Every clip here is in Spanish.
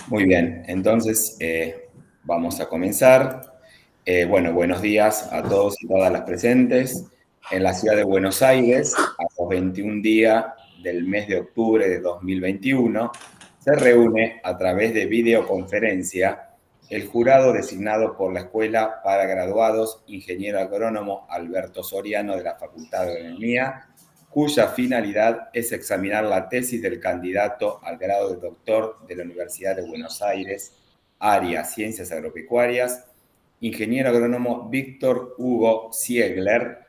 Muy bien, entonces vamos a comenzar. Bueno, buenos días a todos y todas las presentes. En la ciudad de Buenos Aires, a los 21 días del mes de octubre de 2021, se reúne a través de videoconferencia el jurado designado por la Escuela para Graduados Ingeniero Agrónomo Alberto Soriano de la Facultad de Agronomía, cuya finalidad es examinar la tesis del candidato al grado de doctor de la Universidad de Buenos Aires, área Ciencias Agropecuarias, ingeniero agrónomo Víctor Hugo Ziegler,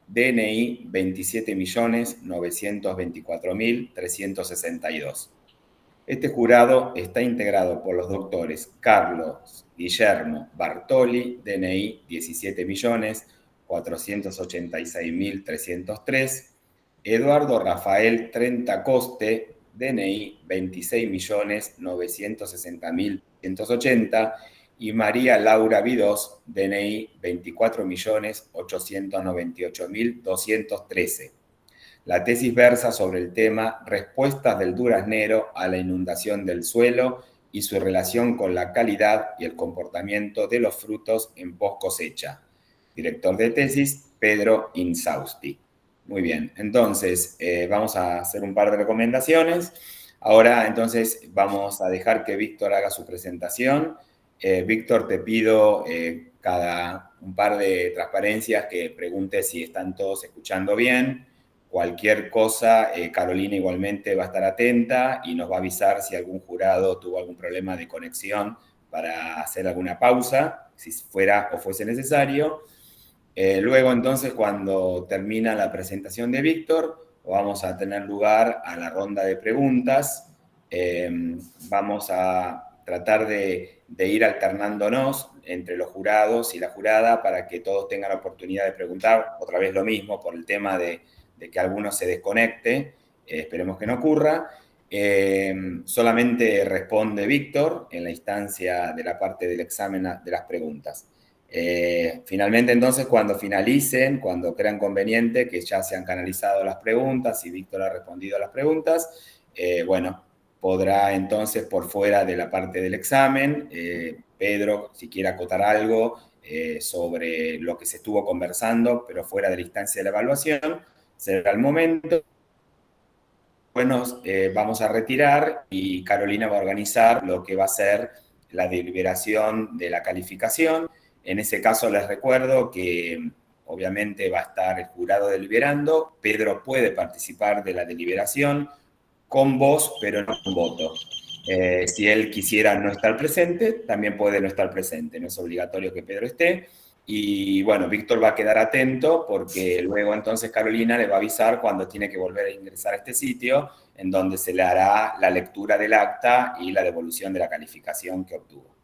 DNI 27.924.362. Este jurado está integrado por los doctores Carlos Guillermo Bartoli, DNI 17.486.303, Eduardo Rafael Trenta Coste, DNI 26.960.180 y María Laura Vidós, DNI 24.898.213. La tesis versa sobre el tema Respuestas del duraznero a la inundación del suelo y su relación con la calidad y el comportamiento de los frutos en post cosecha. Director de tesis, Pedro Insausti. Muy bien, entonces vamos a hacer un par de recomendaciones. Ahora entonces vamos a dejar que Víctor haga su presentación. Víctor, te pido cada un par de transparencias que preguntes si están todos escuchando bien. Cualquier cosa, Carolina igualmente va a estar atenta y nos va a avisar si algún jurado tuvo algún problema de conexión para hacer alguna pausa, si fuera o fuese necesario. Luego, entonces, cuando termina la presentación de Víctor, vamos a tener lugar a la ronda de preguntas. Vamos a tratar de ir alternándonos entre los jurados y la jurada para que todos tengan la oportunidad de preguntar. Otra vez lo mismo por el tema de que alguno se desconecte. Esperemos que no ocurra. Solamente responde Víctor en la instancia de la parte del examen de las preguntas. Finalmente, entonces, cuando finalicen, cuando crean conveniente que ya se han canalizado las preguntas y Víctor ha respondido a las preguntas, bueno, podrá entonces por fuera de la parte del examen, Pedro, si quiere acotar algo sobre lo que se estuvo conversando, pero fuera de la instancia de la evaluación, será el momento. Bueno, vamos a retirar y Carolina va a organizar lo que va a ser la deliberación de la calificación. En ese caso les recuerdo que obviamente va a estar el jurado deliberando. Pedro puede participar de la deliberación con voz, pero no con voto. Si él quisiera no estar presente, también puede no estar presente. No es obligatorio que Pedro esté. Y bueno, Víctor va a quedar atento porque luego entonces Carolina le va a avisar cuando tiene que volver a ingresar a este sitio, en donde se le hará la lectura del acta y la devolución de la calificación que obtuvo.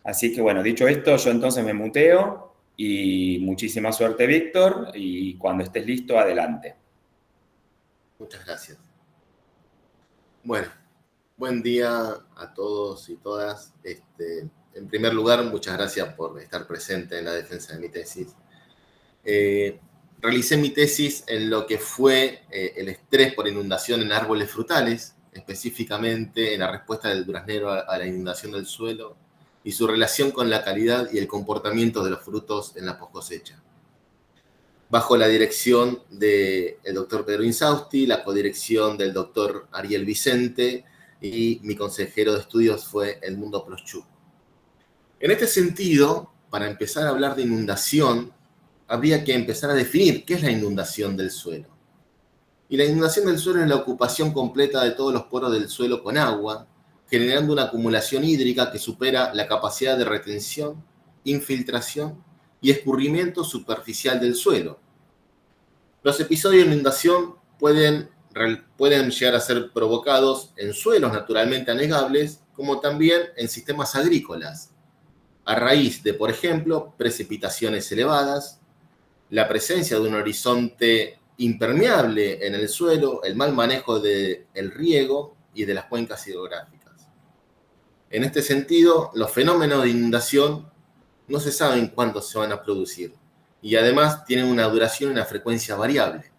Así que bueno, dicho esto, yo entonces me muteo y muchísima suerte, Víctor, y cuando estés listo, adelante. Muchas gracias. Bueno, buen día a todos y todas. En primer lugar, muchas gracias por estar presente en la defensa de mi tesis. Realicé mi tesis en lo que fue el estrés por inundación en árboles frutales, específicamente en la respuesta del duraznero a la inundación del suelo y su relación con la calidad y el comportamiento de los frutos en la poscosecha. Bajo la dirección del doctor Pedro Insausti, la codirección del doctor Ariel Vicente y mi consejero de estudios fue Edmundo Proschuk. En este sentido, para empezar a hablar de inundación, habría que empezar a definir qué es la inundación del suelo. Y la inundación del suelo es la ocupación completa de todos los poros del suelo con agua, generando una acumulación hídrica que supera la capacidad de retención, infiltración y escurrimiento superficial del suelo. Los episodios de inundación pueden llegar a ser provocados en suelos naturalmente anegables, como también en sistemas agrícolas, a raíz de, por ejemplo, precipitaciones elevadas, la presencia de un horizonte impermeable en el suelo, el mal manejo del riego y de las cuencas hidrográficas. En este sentido, los fenómenos de inundación no se saben cuándo se van a producir y además tienen una duración y una frecuencia variable.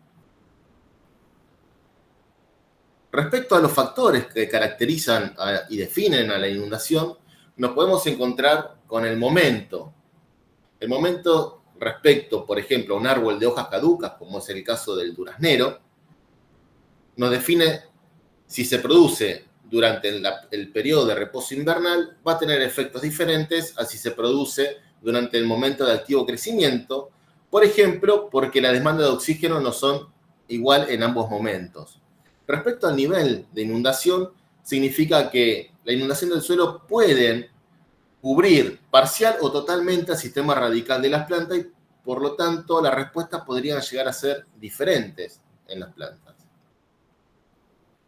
Respecto a los factores que caracterizan y definen a la inundación, nos podemos encontrar con el momento. El momento respecto, por ejemplo, a un árbol de hojas caducas, como es el caso del duraznero, nos define si se produce durante el periodo de reposo invernal, va a tener efectos diferentes a si se produce durante el momento de activo crecimiento, por ejemplo, porque la demanda de oxígeno no son igual en ambos momentos. Respecto al nivel de inundación, significa que la inundación del suelo puede cubrir parcial o totalmente al sistema radical de las plantas y, por lo tanto, las respuestas podrían llegar a ser diferentes en las plantas.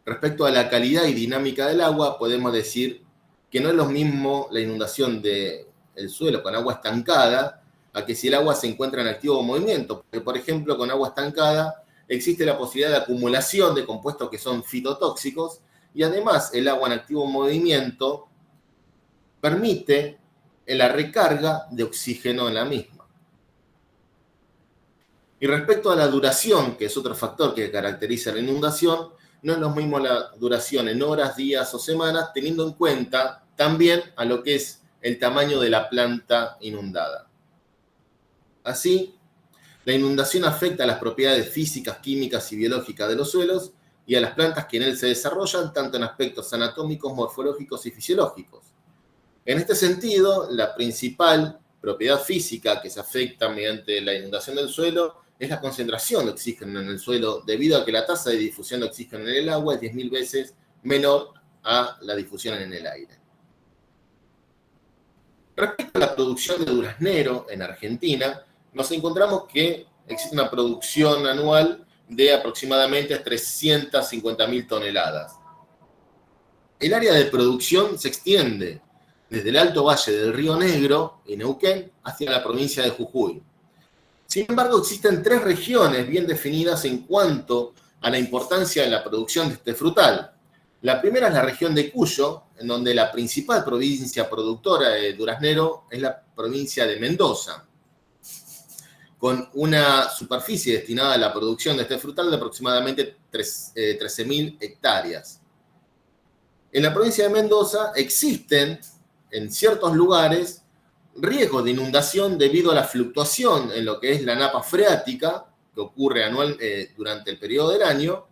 Respecto a la calidad y dinámica del agua, podemos decir que no es lo mismo la inundación del suelo con agua estancada a que si el agua se encuentra en activo movimiento. Porque, por ejemplo, con agua estancada existe la posibilidad de acumulación de compuestos que son fitotóxicos y además el agua en activo movimiento permite la recarga de oxígeno en la misma. Y respecto a la duración, que es otro factor que caracteriza la inundación, no es lo mismo la duración en horas, días o semanas, teniendo en cuenta también a lo que es el tamaño de la planta inundada. Así, la inundación afecta a las propiedades físicas, químicas y biológicas de los suelos y a las plantas que en él se desarrollan, tanto en aspectos anatómicos, morfológicos y fisiológicos. En este sentido, la principal propiedad física que se afecta mediante la inundación del suelo es la concentración de oxígeno en el suelo, debido a que la tasa de difusión de oxígeno en el agua es 10.000 veces menor a la difusión en el aire. Respecto a la producción de duraznero en Argentina, nos encontramos que existe una producción anual de aproximadamente 350.000 toneladas. El área de producción se extiende desde el Alto Valle del Río Negro, en Neuquén, hacia la provincia de Jujuy. Sin embargo, existen 3 regiones bien definidas en cuanto a la importancia de la producción de este frutal. La primera es la región de Cuyo, en donde la principal provincia productora de duraznero es la provincia de Mendoza, con una superficie destinada a la producción de este frutal de aproximadamente 13.000 hectáreas. En la provincia de Mendoza existen, en ciertos lugares, riesgos de inundación debido a la fluctuación en lo que es la napa freática, que ocurre durante el periodo del año,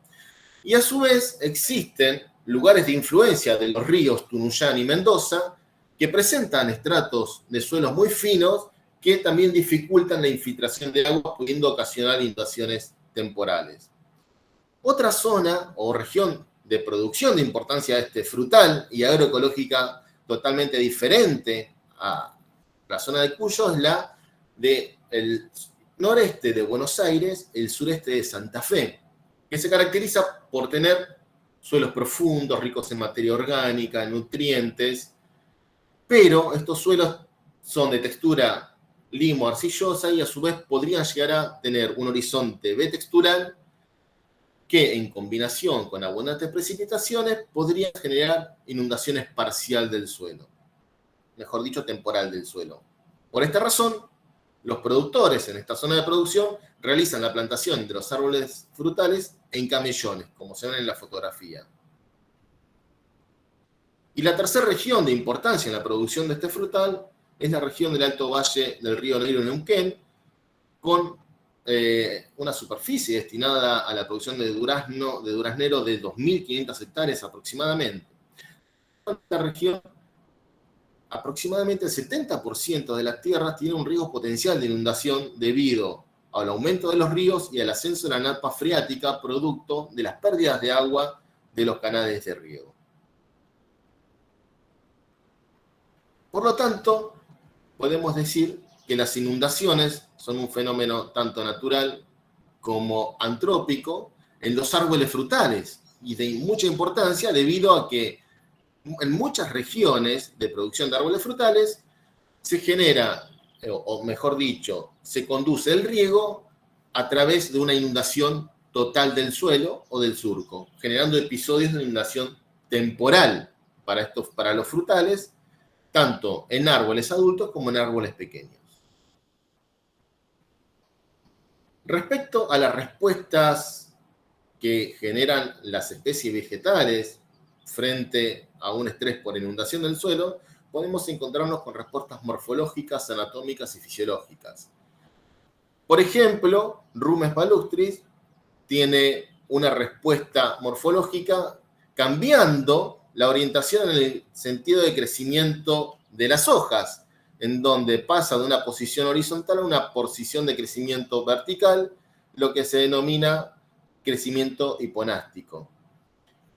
y a su vez existen lugares de influencia de los ríos Tunuyán y Mendoza, que presentan estratos de suelos muy finos que también dificultan la infiltración de agua, pudiendo ocasionar inundaciones temporales. Otra zona o región de producción de importancia de este frutal y agroecológica totalmente diferente a la zona de Cuyo es la del noreste de Buenos Aires, el sureste de Santa Fe, que se caracteriza por tener suelos profundos, ricos en materia orgánica, en nutrientes, pero estos suelos son de textura limo-arcillosa y a su vez podrían llegar a tener un horizonte bitextural que en combinación con abundantes precipitaciones podría generar inundaciones parcial del suelo, mejor dicho, temporal del suelo. Por esta razón, los productores en esta zona de producción realizan la plantación de los árboles frutales en camellones, como se ven en la fotografía. Y la tercera región de importancia en la producción de este frutal es la región del Alto Valle del Río Negro en Neuquén, con una superficie destinada a la producción de duraznero de 2.500 hectáreas aproximadamente. En esta región, aproximadamente el 70% de las tierras tiene un riesgo potencial de inundación debido al aumento de los ríos y al ascenso de la napa freática producto de las pérdidas de agua de los canales de riego. Por lo tanto, podemos decir que las inundaciones son un fenómeno tanto natural como antrópico en los árboles frutales y de mucha importancia debido a que en muchas regiones de producción de árboles frutales se genera, o mejor dicho, se conduce el riego a través de una inundación total del suelo o del surco, generando episodios de inundación temporal para los frutales, tanto en árboles adultos como en árboles pequeños. Respecto a las respuestas que generan las especies vegetales frente a un estrés por inundación del suelo, podemos encontrarnos con respuestas morfológicas, anatómicas y fisiológicas. Por ejemplo, Rumes palustris tiene una respuesta morfológica cambiando la orientación en el sentido de crecimiento de las hojas, en donde pasa de una posición horizontal a una posición de crecimiento vertical, lo que se denomina crecimiento hiponástico.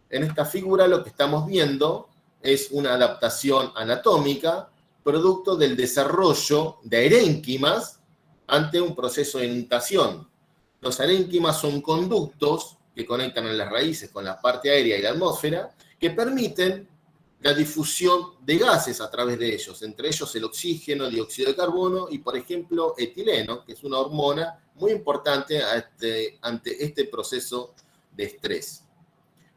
En esta figura lo que estamos viendo es una adaptación anatómica producto del desarrollo de arénquimas ante un proceso de inundación. Los arénquimas son conductos que conectan a las raíces con la parte aérea y la atmósfera, que permiten la difusión de gases a través de ellos, entre ellos el oxígeno, dióxido de carbono y, por ejemplo, etileno, que es una hormona muy importante ante este proceso de estrés.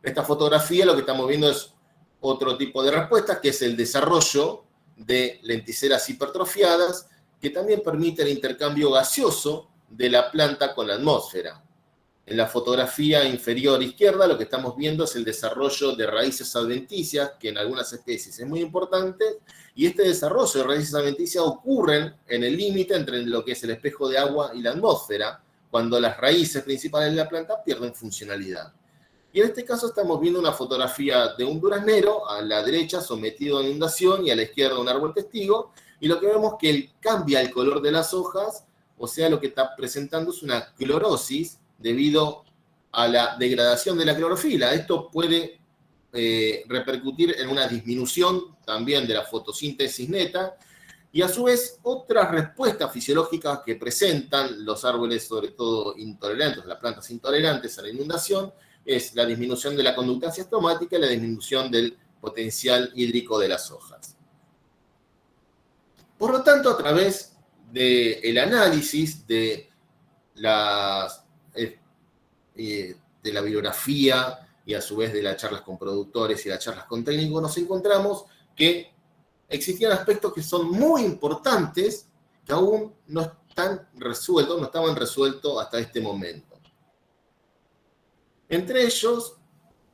En esta fotografía lo que estamos viendo es otro tipo de respuesta, que es el desarrollo de lenticelas hipertrofiadas, que también permite el intercambio gaseoso de la planta con la atmósfera. En la fotografía inferior izquierda lo que estamos viendo es el desarrollo de raíces adventicias, que en algunas especies es muy importante, y este desarrollo de raíces adventicias ocurre en el límite entre lo que es el espejo de agua y la atmósfera, cuando las raíces principales de la planta pierden funcionalidad. Y en este caso estamos viendo una fotografía de un duraznero, a la derecha sometido a inundación y a la izquierda un árbol testigo, y lo que vemos es que cambia el color de las hojas, o sea, lo que está presentando es una clorosis debido a la degradación de la clorofila. Esto puede repercutir en una disminución también de la fotosíntesis neta, y a su vez otras respuestas fisiológicas que presentan los árboles, sobre todo intolerantes, las plantas intolerantes a la inundación, es la disminución de la conductancia estomática y la disminución del potencial hídrico de las hojas. Por lo tanto, a través del análisis de la bibliografía y a su vez de las charlas con productores y las charlas con técnicos, nos encontramos que existían aspectos que son muy importantes que aún no estaban resueltos hasta este momento. Entre ellos,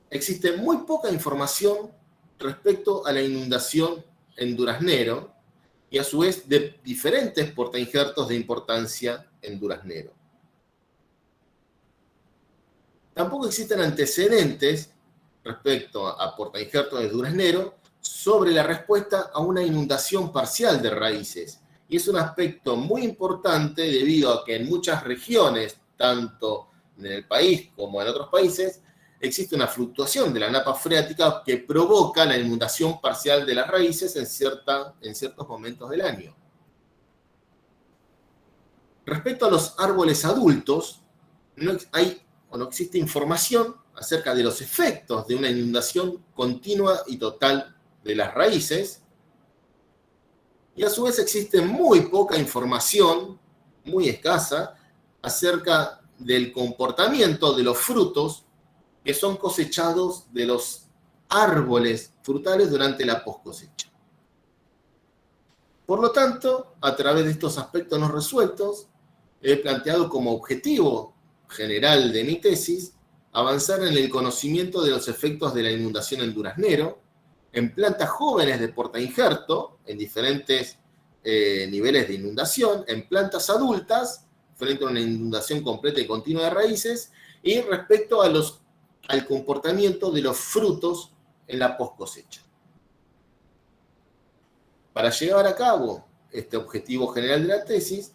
existe muy poca información respecto a la inundación en Duraznero y a su vez de diferentes portainjertos de importancia en Duraznero. Tampoco existen antecedentes respecto a portainjertos de Duraznero sobre la respuesta a una inundación parcial de raíces. Y es un aspecto muy importante debido a que en muchas regiones, tanto en el país como en otros países, existe una fluctuación de la napa freática que provoca la inundación parcial de las raíces en ciertos momentos del año. Respecto a los árboles adultos, no existe información acerca de los efectos de una inundación continua y total de las raíces, y a su vez existe muy poca información, muy escasa, acerca del comportamiento de los frutos que son cosechados de los árboles frutales durante la poscosecha. Por lo tanto, a través de estos aspectos no resueltos, he planteado como objetivo general de mi tesis avanzar en el conocimiento de los efectos de la inundación en Duraznero, en plantas jóvenes de portainjerto, en diferentes niveles de inundación, en plantas adultas, frente a una inundación completa y continua de raíces, y respecto al comportamiento de los frutos en la poscosecha. Para llevar a cabo este objetivo general de la tesis,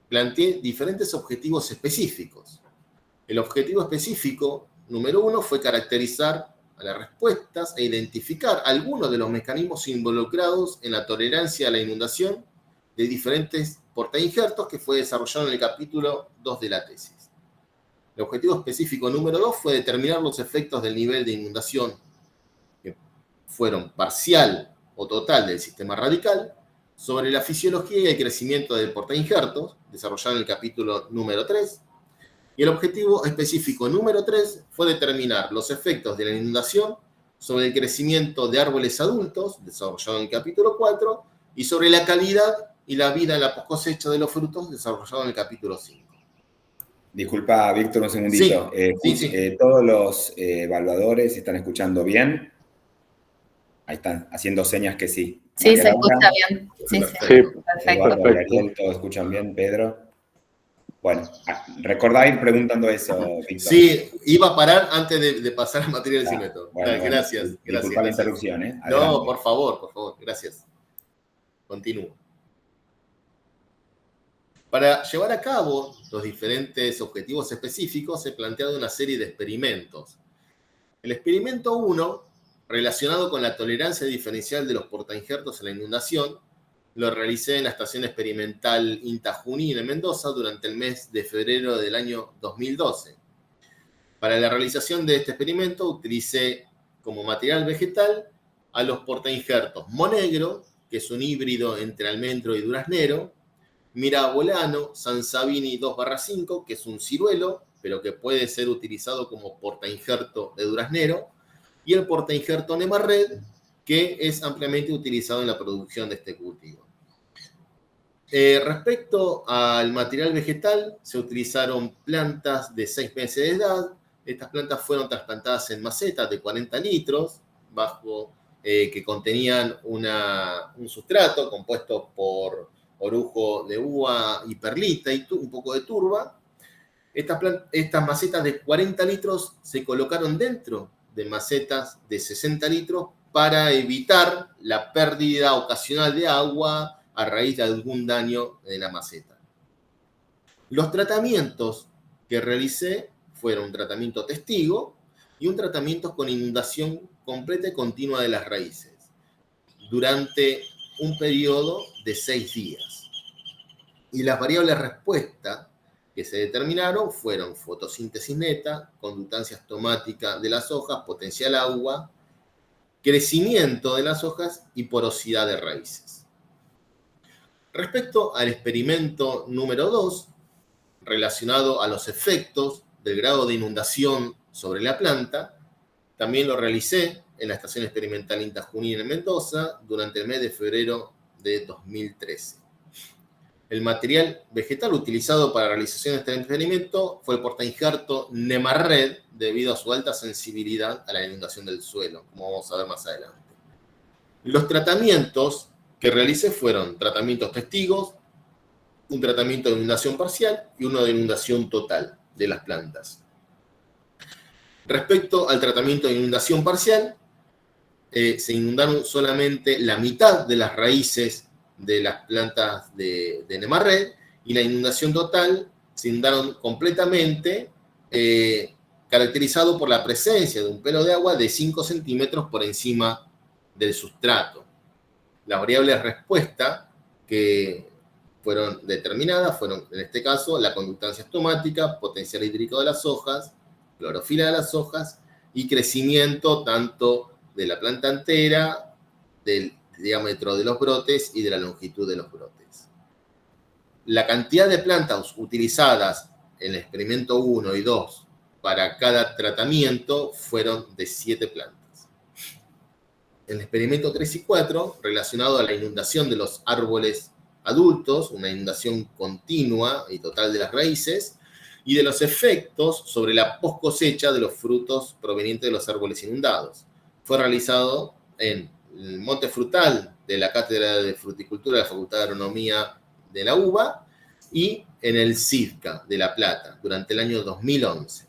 planteé diferentes objetivos específicos. El objetivo específico número 1 fue caracterizar a las respuestas e identificar algunos de los mecanismos involucrados en la tolerancia a la inundación de diferentes portainjertos que fue desarrollado en el capítulo 2 de la tesis. El objetivo específico número 2 fue determinar los efectos del nivel de inundación que fueron parcial o total del sistema radical sobre la fisiología y el crecimiento del portainjertos, desarrollado en el capítulo número 3. Y el objetivo específico número 3 fue determinar los efectos de la inundación sobre el crecimiento de árboles adultos, desarrollado en el capítulo 4, y sobre la calidad y la vida en la poscosecha de los frutos, desarrollado en el capítulo 5. Disculpa, Víctor, un segundito. Sí. Todos los evaluadores están escuchando bien. Ahí están haciendo señas que sí. Sí, María se Laura, escucha bien. Sí, Perfecto. Eduardo y perfecto. Ariel, todos escuchan bien. Pedro. Bueno, recordá ir preguntando eso, Víctor. Sí, iba a parar antes de pasar al material del címetro. Bueno, Gracias. Disculpa la interrupción, ¿eh? No, por favor, gracias. Continúo. Para llevar a cabo los diferentes objetivos específicos, he planteado una serie de experimentos. El experimento 1, relacionado con la tolerancia diferencial de los portainjertos a la inundación, lo realicé en la estación experimental INTA Junín en Mendoza durante el mes de febrero del año 2012. Para la realización de este experimento utilicé como material vegetal a los portainjertos Monegro, que es un híbrido entre almendro y duraznero, Mirabolano Sansavini 2/5, que es un ciruelo, pero que puede ser utilizado como portainjerto de duraznero, y el portainjerto Nemarred, que es ampliamente utilizado en la producción de este cultivo. Respecto al material vegetal, se utilizaron plantas de 6 meses de edad. Estas plantas fueron trasplantadas en macetas de 40 litros, que contenían un sustrato compuesto por orujo de uva y perlita y un poco de turba. Estas macetas de 40 litros se colocaron dentro de macetas de 60 litros para evitar la pérdida ocasional de agua a raíz de algún daño en la maceta. Los tratamientos que realicé fueron un tratamiento testigo y un tratamiento con inundación completa y continua de las raíces durante un periodo de 6 días. Y las variables respuesta que se determinaron fueron fotosíntesis neta, conductancia estomática de las hojas, potencial agua, crecimiento de las hojas y porosidad de raíces. Respecto al experimento número 2, relacionado a los efectos del grado de inundación sobre la planta, también lo realicé en la estación experimental INTA Junín en Mendoza durante el mes de febrero de 2013. El material vegetal utilizado para la realización de este experimento fue el portainjerto Nemarred, debido a su alta sensibilidad a la inundación del suelo, como vamos a ver más adelante. Los tratamientos que realicé fueron tratamientos testigos, un tratamiento de inundación parcial y uno de inundación total de las plantas. Respecto al tratamiento de inundación parcial, se inundaron solamente la mitad de las raíces de las plantas de Nemarred, y la inundación total se inundaron completamente, caracterizado por la presencia de un pelo de agua de 5 centímetros por encima del sustrato. Las variables respuesta que fueron determinadas fueron, en este caso, la conductancia estomática, potencial hídrico de las hojas, clorofila de las hojas y crecimiento tanto de la planta entera, del diámetro de los brotes y de la longitud de los brotes. La cantidad de plantas utilizadas en el experimento 1 y 2 para cada tratamiento fueron de 7 plantas. El experimento 3 y 4, relacionado a la inundación de los árboles adultos, una inundación continua y total de las raíces, y de los efectos sobre la post cosecha de los frutos provenientes de los árboles inundados. Fue realizado en el monte frutal de la Cátedra de Fruticultura de la Facultad de Agronomía de la UBA y en el CIDCA de La Plata durante el año 2011.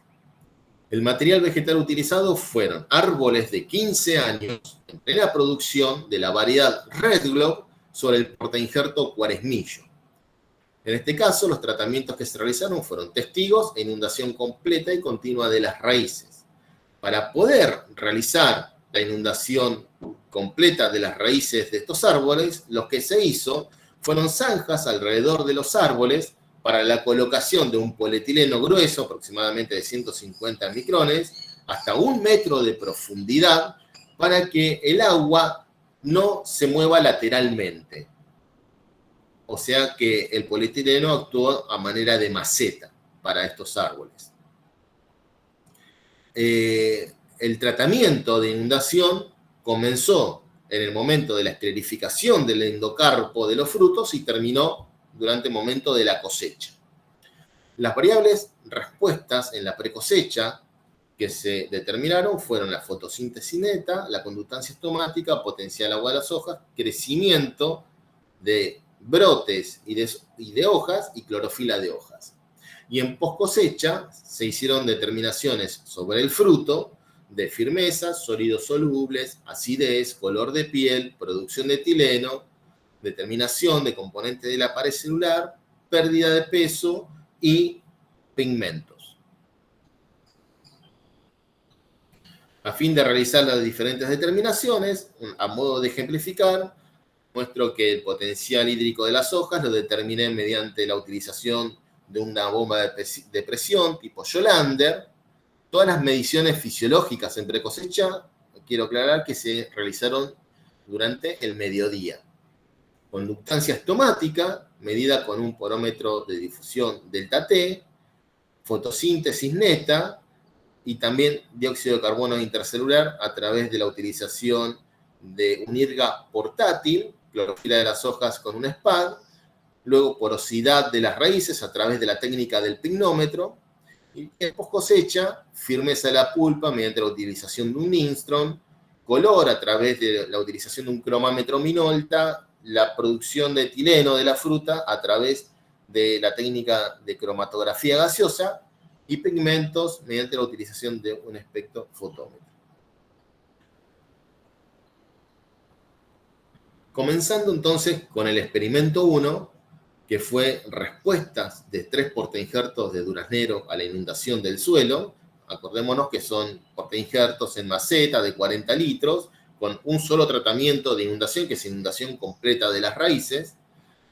El material vegetal utilizado fueron árboles de 15 años en plena producción de la variedad Red Globe sobre el portainjerto Cuaresmillo. En este caso, los tratamientos que se realizaron fueron testigos e inundación completa y continua de las raíces. Para poder realizar la inundación completa de las raíces de estos árboles, lo que se hizo fueron zanjas alrededor de los árboles para la colocación de un polietileno grueso, aproximadamente de 150 micrones, hasta 1 metro de profundidad, para que el agua no se mueva lateralmente. O sea que el polietileno actuó a manera de maceta para estos árboles. El tratamiento de inundación comenzó en el momento de la esclerificación del endocarpo de los frutos y terminó durante el momento de la cosecha. Las variables respuestas en la precosecha que se determinaron fueron la fotosíntesis neta, la conductancia estomática, potencial agua de las hojas, crecimiento de brotes y de hojas y clorofila de hojas. Y en post cosecha se hicieron determinaciones sobre el fruto de firmeza, sólidos solubles, acidez, color de piel, producción de etileno, determinación de componentes de la pared celular, pérdida de peso y pigmentos. A fin de realizar las diferentes determinaciones, a modo de ejemplificar, muestro que el potencial hídrico de las hojas lo determiné mediante la utilización de una bomba de presión tipo Yolander. Todas las mediciones fisiológicas en precosecha, quiero aclarar que se realizaron durante el mediodía. Conductancia estomática, medida con un porómetro de difusión delta T, fotosíntesis neta y también dióxido de carbono intercelular a través de la utilización de un IRGA portátil, clorofila de las hojas con un SPAD, luego porosidad de las raíces a través de la técnica del pignómetro, y en post cosecha, firmeza de la pulpa mediante la utilización de un Lindström, color a través de la utilización de un cromámetro Minolta, la producción de etileno de la fruta a través de la técnica de cromatografía gaseosa, y pigmentos mediante la utilización de un espectrofotómetro. Comenzando entonces con el experimento 1, que fue respuestas de 3 portainjertos de duraznero a la inundación del suelo. Acordémonos que son portainjertos en maceta de 40 litros, con un solo tratamiento de inundación, que es inundación completa de las raíces.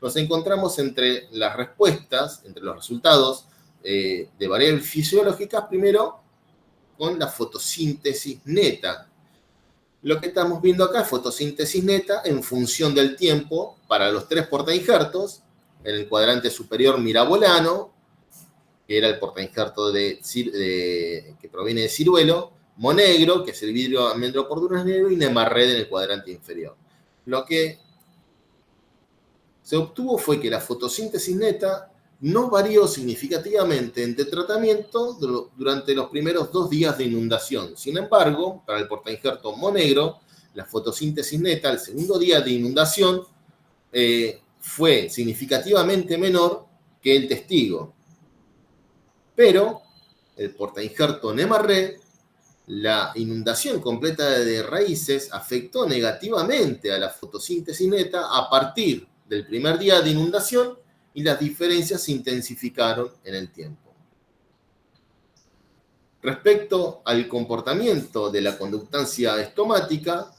Nos encontramos entre las respuestas, entre los resultados de variables fisiológicas, primero con la fotosíntesis neta. Lo que estamos viendo acá es fotosíntesis neta en función del tiempo para los 3 portainjertos. En el cuadrante superior mirabolano, que era el portainjerto que proviene de ciruelo, monegro, que es el vidrio almendro por duraznero, y nemarred en el cuadrante inferior. Lo que se obtuvo fue que la fotosíntesis neta no varió significativamente entre tratamientos durante los primeros 2 días de inundación. Sin embargo, para el portainjerto monegro, la fotosíntesis neta, el segundo día de inundación, fue significativamente menor que el testigo. Pero el portainjerto nemarred, la inundación completa de raíces afectó negativamente a la fotosíntesis neta a partir del primer día de inundación, y las diferencias se intensificaron en el tiempo. Respecto al comportamiento de la conductancia estomática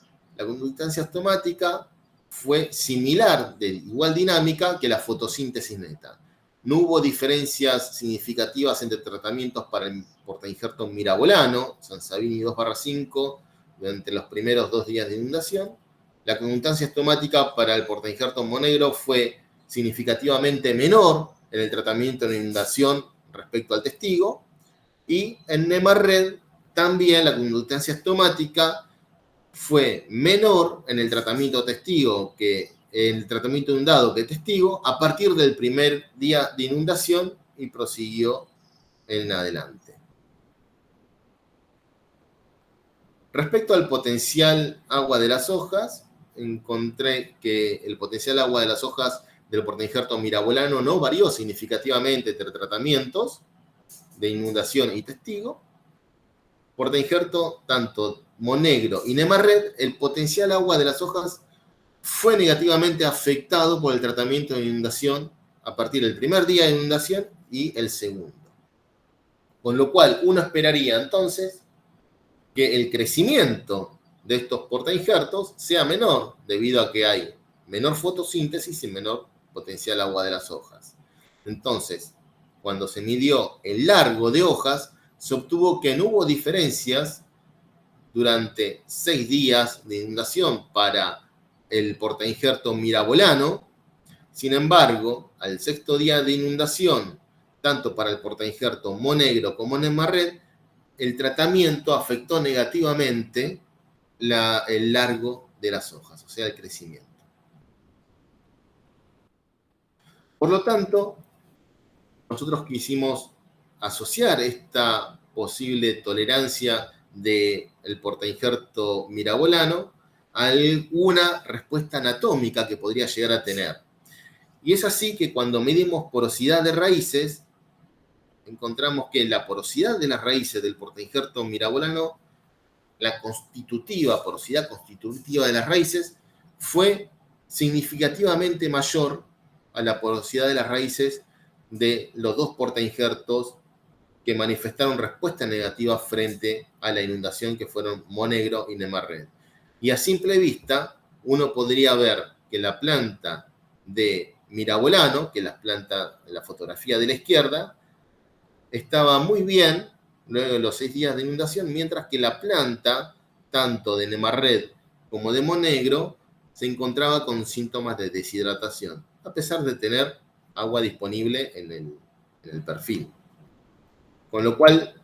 fue similar, de igual dinámica que la fotosíntesis neta. No hubo diferencias significativas entre tratamientos para el portainjerto mirabolano, Sansavini 2/5, durante los primeros 2 días de inundación. La conductancia estomática para el portainjerto monegro fue significativamente menor en el tratamiento de inundación respecto al testigo. Y en nemarred también la conductancia estomática fue menor en el tratamiento testigo que en el tratamiento inundado que testigo a partir del primer día de inundación y prosiguió en adelante. Respecto al potencial agua de las hojas, encontré que el potencial agua de las hojas del portainjerto mirabolano no varió significativamente entre tratamientos de inundación y testigo. Portainjerto tanto monegro y nemarred, el potencial agua de las hojas fue negativamente afectado por el tratamiento de inundación a partir del primer día de inundación y el segundo. Con lo cual, uno esperaría entonces que el crecimiento de estos portainjertos sea menor, debido a que hay menor fotosíntesis y menor potencial agua de las hojas. Entonces, cuando se midió el largo de hojas, se obtuvo que no hubo diferencias durante 6 días de inundación para el portainjerto mirabolano. Sin embargo, al 6º día de inundación, tanto para el portainjerto monegro como nemarred, el tratamiento afectó negativamente el largo de las hojas, o sea, el crecimiento. Por lo tanto, nosotros quisimos asociar esta posible tolerancia del portainjerto mirabolano a alguna respuesta anatómica que podría llegar a tener. Y es así que cuando medimos porosidad de raíces, encontramos que la porosidad de las raíces del portainjerto mirabolano, la porosidad constitutiva de las raíces, fue significativamente mayor a la porosidad de las raíces de los dos portainjertos que manifestaron respuesta negativa frente a la inundación, que fueron Monegro y Nemarred. Y a simple vista, uno podría ver que la planta de mirabolano, que es la planta en la fotografía de la izquierda, estaba muy bien luego de los 6 días de inundación, mientras que la planta, tanto de Nemarred como de Monegro, se encontraba con síntomas de deshidratación, a pesar de tener agua disponible en el perfil. Con lo cual,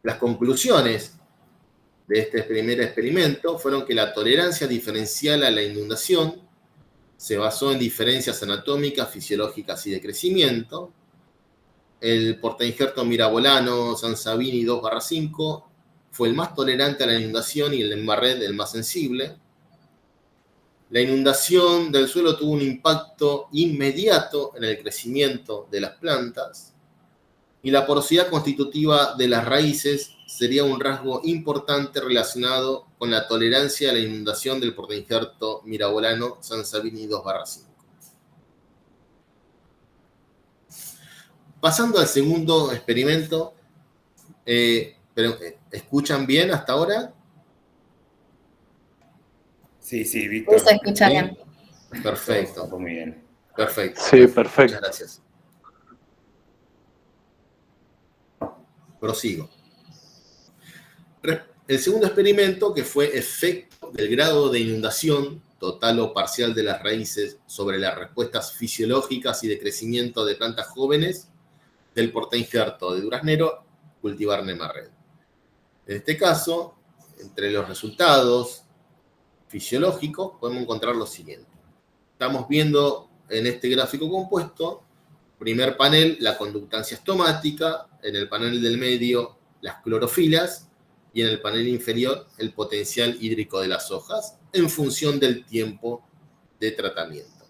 las conclusiones de este primer experimento fueron que la tolerancia diferencial a la inundación se basó en diferencias anatómicas, fisiológicas y de crecimiento. El portainjerto mirabolano Sansavini 2/5 fue el más tolerante a la inundación y el Nemarred el más sensible. La inundación del suelo tuvo un impacto inmediato en el crecimiento de las plantas, y la porosidad constitutiva de las raíces sería un rasgo importante relacionado con la tolerancia a la inundación del portainjerto mirabolano Sansavini 2/5. Pasando al segundo experimento, ¿escuchan bien hasta ahora? Sí, Víctor. Se escucha bien. Perfecto. Muy bien. Perfecto. Sí, perfecto. Muchas gracias. Prosigo. El segundo experimento, que fue efecto del grado de inundación total o parcial de las raíces sobre las respuestas fisiológicas y de crecimiento de plantas jóvenes del portainjerto de duraznero cultivar Nemarred. En este caso, entre los resultados fisiológicos podemos encontrar lo siguiente. Estamos viendo en este gráfico compuesto, primer panel, la conductancia estomática, en el panel del medio, las clorofilas, y en el panel inferior, el potencial hídrico de las hojas, en función del tiempo de tratamiento.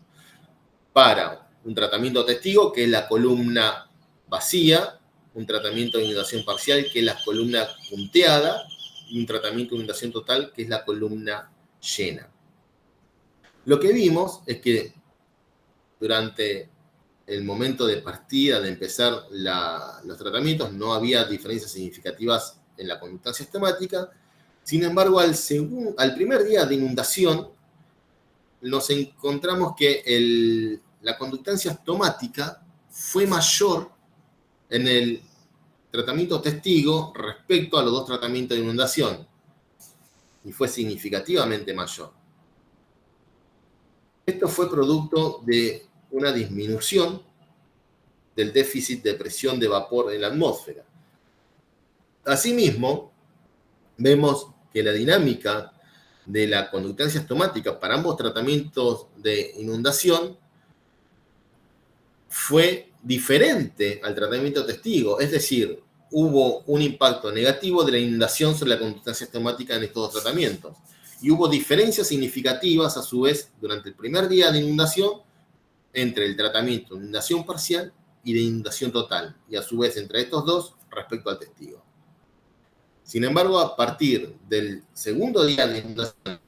Para un tratamiento testigo, que es la columna vacía, un tratamiento de inundación parcial, que es la columna punteada, y un tratamiento de inundación total, que es la columna llena. Lo que vimos es que durante el momento de partida, de empezar los tratamientos, no había diferencias significativas en la conductancia estomática. Sin embargo, al primer día de inundación, nos encontramos que la conductancia estomática fue mayor en el tratamiento testigo respecto a los dos tratamientos de inundación, y fue significativamente mayor. Esto fue producto de una disminución del déficit de presión de vapor en la atmósfera. Asimismo, vemos que la dinámica de la conductancia estomática para ambos tratamientos de inundación fue diferente al tratamiento testigo, es decir, hubo un impacto negativo de la inundación sobre la conductancia estomática en estos dos tratamientos, y hubo diferencias significativas a su vez durante el primer día de inundación entre el tratamiento de inundación parcial y de inundación total, y a su vez entre estos dos respecto al testigo. Sin embargo, a partir del segundo día de inundación,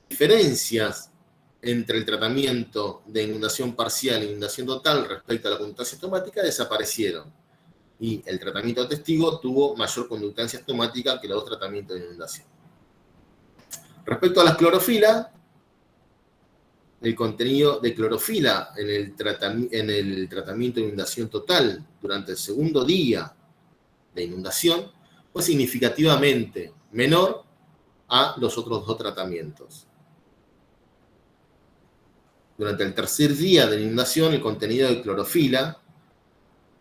diferencias entre el tratamiento de inundación parcial e inundación total respecto a la conductancia estomática desaparecieron, y el tratamiento testigo tuvo mayor conductancia estomática que los dos tratamientos de inundación. Respecto a las clorofilas, el contenido de clorofila en el tratamiento de inundación total durante el segundo día de inundación fue significativamente menor a los otros dos tratamientos. Durante el tercer día de inundación, el contenido de clorofila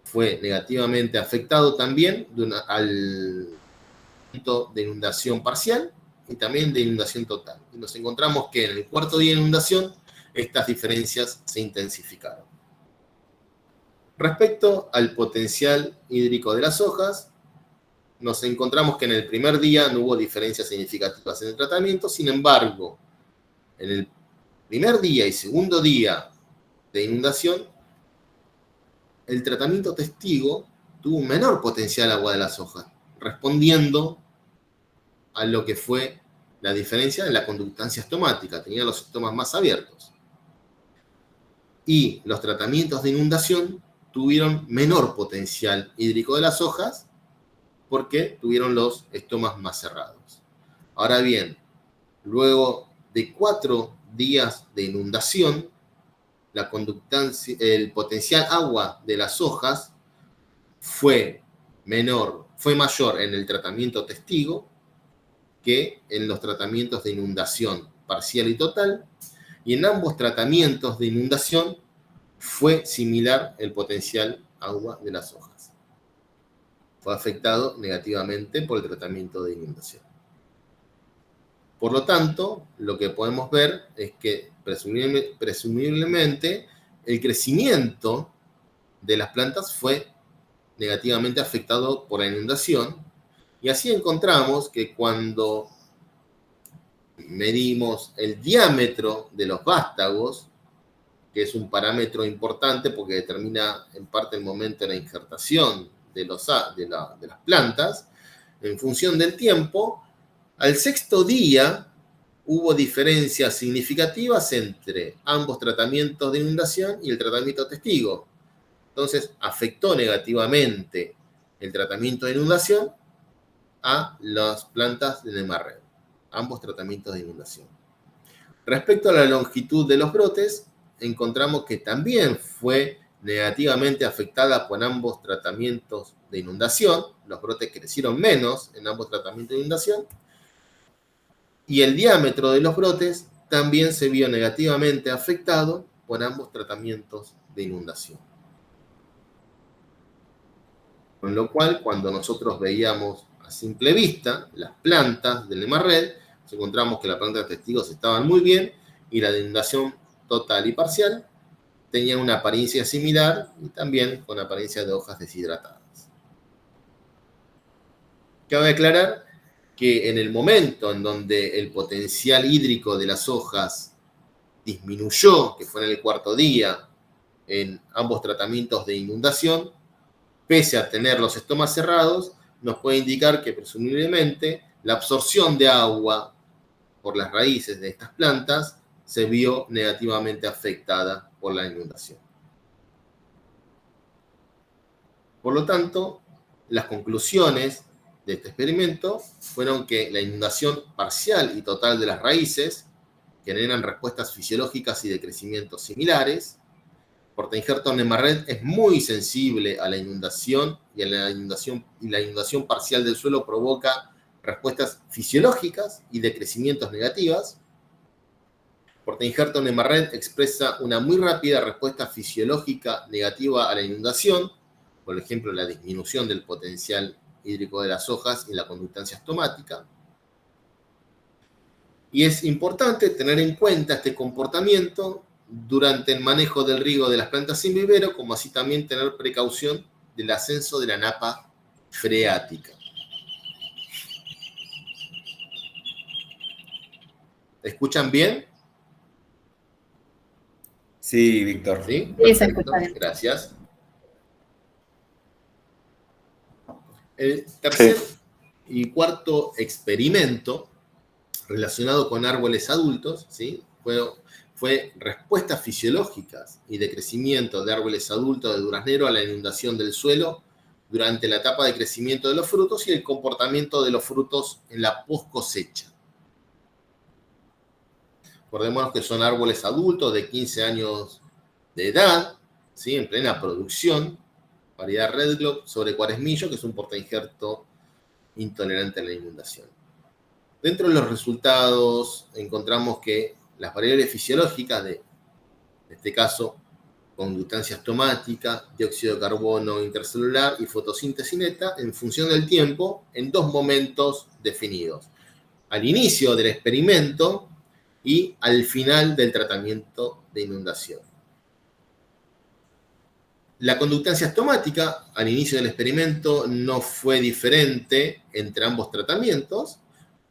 fue negativamente afectado también al de inundación parcial y también de inundación total. Y nos encontramos que en el cuarto día de inundación estas diferencias se intensificaron. Respecto al potencial hídrico de las hojas, nos encontramos que en el primer día no hubo diferencias significativas en el tratamiento. Sin embargo, en el primer día y segundo día de inundación, el tratamiento testigo tuvo un menor potencial agua de las hojas, respondiendo a lo que fue la diferencia en la conductancia estomática. Tenía los estomas más abiertos. Y los tratamientos de inundación tuvieron menor potencial hídrico de las hojas porque tuvieron los estomas más cerrados. Ahora bien, luego de 4 días de inundación, la conductancia, el potencial agua de las hojas fue mayor en el tratamiento testigo que en los tratamientos de inundación parcial y total, y en ambos tratamientos de inundación fue similar el potencial agua de las hojas. Fue afectado negativamente por el tratamiento de inundación. Por lo tanto, lo que podemos ver es que presumiblemente el crecimiento de las plantas fue negativamente afectado por la inundación, y así encontramos que cuando medimos el diámetro de los vástagos, que es un parámetro importante porque determina en parte el momento de la injertación de las plantas, en función del tiempo, al 6º día hubo diferencias significativas entre ambos tratamientos de inundación y el tratamiento testigo. Entonces, afectó negativamente el tratamiento de inundación a las plantas de Nemarred, ambos tratamientos de inundación. Respecto a la longitud de los brotes, encontramos que también fue negativamente afectada por ambos tratamientos de inundación. Los brotes crecieron menos en ambos tratamientos de inundación. Y el diámetro de los brotes también se vio negativamente afectado por ambos tratamientos de inundación. Con lo cual, cuando nosotros veíamos a simple vista las plantas del Nemarred, encontramos que las plantas de testigos estaban muy bien y la de inundación total y parcial tenían una apariencia similar y también con apariencia de hojas deshidratadas. Cabe aclarar que en el momento en donde el potencial hídrico de las hojas disminuyó, que fue en el 4º día, en ambos tratamientos de inundación, pese a tener los estomas cerrados, nos puede indicar que presumiblemente la absorción de agua por las raíces de estas plantas se vio negativamente afectada por la inundación. Por lo tanto, las conclusiones de este experimento fueron que la inundación parcial y total de las raíces generan respuestas fisiológicas y de crecimiento similares. Portainjerto Nemarred es muy sensible a la inundación y la inundación parcial del suelo provoca respuestas fisiológicas y de crecimientos negativas. Portainjerto Nemarred expresa una muy rápida respuesta fisiológica negativa a la inundación, por ejemplo, la disminución del potencial hídrico de las hojas y la conductancia estomática. Y es importante tener en cuenta este comportamiento durante el manejo del riego de las plantas sin vivero, como así también tener precaución del ascenso de la napa freática. ¿Escuchan bien? Sí, Víctor. ¿Sí? Sí, se Perfecto. escucha bien. Gracias. El tercer y cuarto experimento relacionado con árboles adultos, ¿sí? fue respuestas fisiológicas y de crecimiento de árboles adultos de duraznero a la inundación del suelo durante la etapa de crecimiento de los frutos y el comportamiento de los frutos en la post-cosecha. Recordemos que son árboles adultos de 15 años de edad, ¿sí? En plena producción, variedad Red Globe sobre cuaresmillo, que es un portainjerto intolerante a la inundación. Dentro de los resultados encontramos que las variables fisiológicas en este caso, conductancia estomática, dióxido de carbono intercelular y fotosíntesis neta, en función del tiempo, en 2 momentos definidos. Al inicio del experimento y al final del tratamiento de inundación. La conductancia estomática al inicio del experimento no fue diferente entre ambos tratamientos.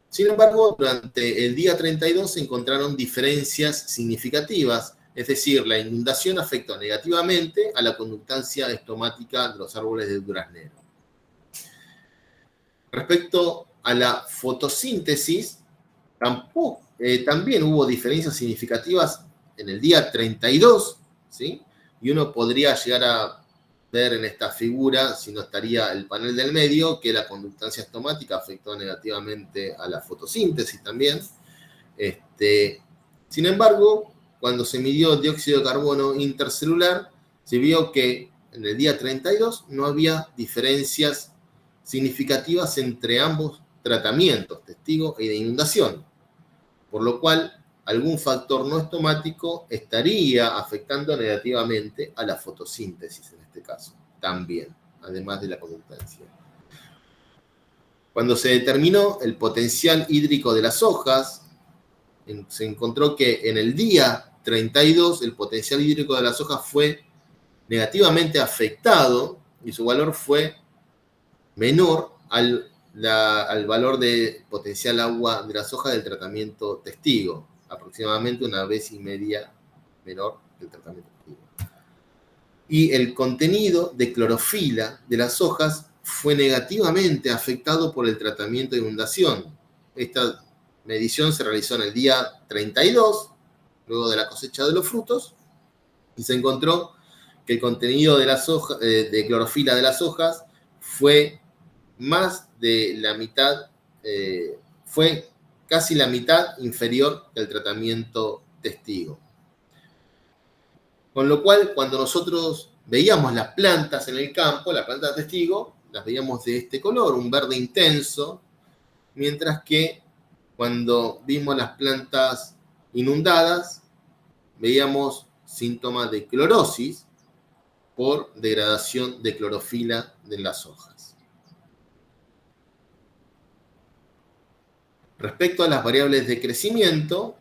Sin embargo, durante el día 32 se encontraron diferencias significativas, es decir, la inundación afectó negativamente a la conductancia estomática de los árboles de duraznero. Respecto a la fotosíntesis, también hubo diferencias significativas en el día 32, ¿sí? Y uno podría llegar a ver en esta figura, si no estaría el panel del medio, que la conductancia estomática afectó negativamente a la fotosíntesis también. Sin embargo, cuando se midió dióxido de carbono intercelular, se vio que en el día 32 no había diferencias significativas entre ambos tratamientos, testigo y de inundación, por lo cual algún factor no estomático estaría afectando negativamente a la fotosíntesis en este caso, también, además de la conductancia. Cuando se determinó el potencial hídrico de las hojas, se encontró que en el día 32 el potencial hídrico de las hojas fue negativamente afectado y su valor fue menor al valor de potencial agua de las hojas del tratamiento testigo, aproximadamente 1,5 veces menor que el tratamiento testigo. Y el contenido de clorofila de las hojas fue negativamente afectado por el tratamiento de inundación. Esta medición se realizó en el día 32, luego de la cosecha de los frutos, y se encontró que el contenido de las hojas, de clorofila de las hojas fue más de la mitad, fue casi la mitad inferior que el tratamiento testigo. Con lo cual, cuando nosotros veíamos las plantas en el campo, la planta testigo, las veíamos de este color, un verde intenso, mientras que cuando vimos las plantas inundadas, veíamos síntomas de clorosis por degradación de clorofila de las hojas. Respecto a las variables de crecimiento,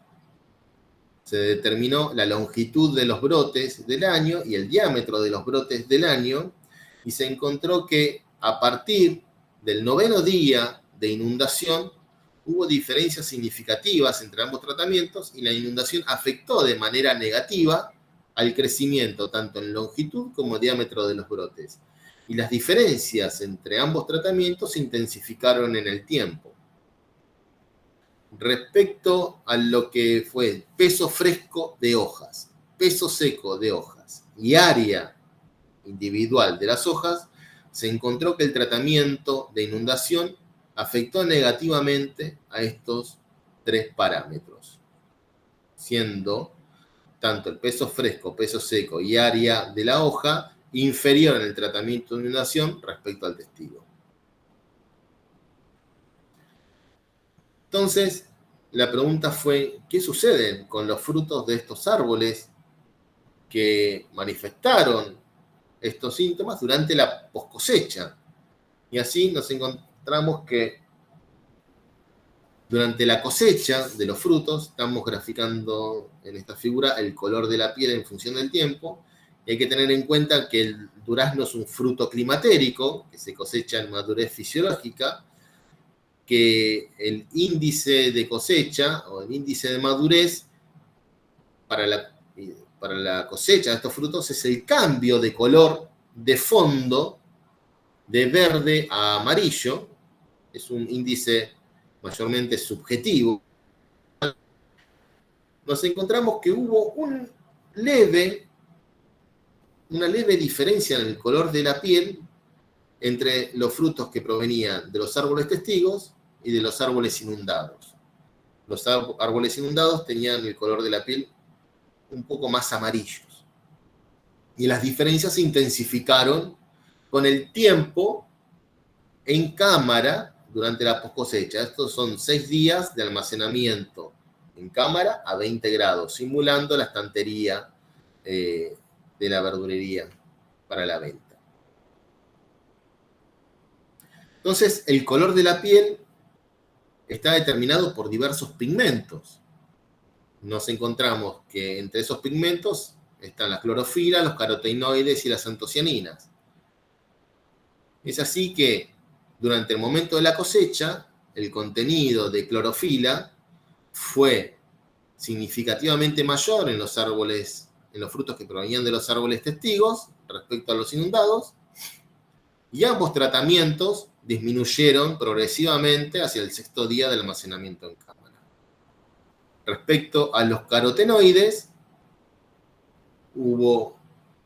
se determinó la longitud de los brotes del año y el diámetro de los brotes del año, y se encontró que a partir del 9º día de inundación hubo diferencias significativas entre ambos tratamientos y la inundación afectó de manera negativa al crecimiento, tanto en longitud como diámetro de los brotes. Y las diferencias entre ambos tratamientos se intensificaron en el tiempo. Respecto a lo que fue peso fresco de hojas, peso seco de hojas y área individual de las hojas, se encontró que el tratamiento de inundación afectó negativamente a estos 3 parámetros, siendo tanto el peso fresco, peso seco y área de la hoja inferior en el tratamiento de inundación respecto al testigo. Entonces, la pregunta fue, ¿qué sucede con los frutos de estos árboles que manifestaron estos síntomas durante la poscosecha? Y así nos encontramos que durante la cosecha de los frutos, estamos graficando en esta figura el color de la piel en función del tiempo, y hay que tener en cuenta que el durazno es un fruto climatérico, que se cosecha en madurez fisiológica, que el índice de cosecha o el índice de madurez para la cosecha de estos frutos es el cambio de color de fondo de verde a amarillo. Es un índice mayormente subjetivo. Nos encontramos que hubo una leve diferencia en el color de la piel entre los frutos que provenían de los árboles testigos y de los árboles inundados. Los árboles inundados tenían el color de la piel un poco más amarillos. Y las diferencias se intensificaron con el tiempo en cámara durante la poscosecha. Estos son 6 días de almacenamiento en cámara a 20 grados, simulando la estantería de la verdulería para la venta. Entonces, el color de la piel está determinado por diversos pigmentos. Nos encontramos que entre esos pigmentos Están la clorofila, los carotenoides y las antocianinas. Es así que durante el momento de la cosecha, el contenido de clorofila fue significativamente mayor en los árboles, en los frutos que provenían de los árboles testigos respecto a los inundados, y ambos tratamientos disminuyeron progresivamente hacia el 6º día del almacenamiento en cámara. Respecto a los carotenoides, hubo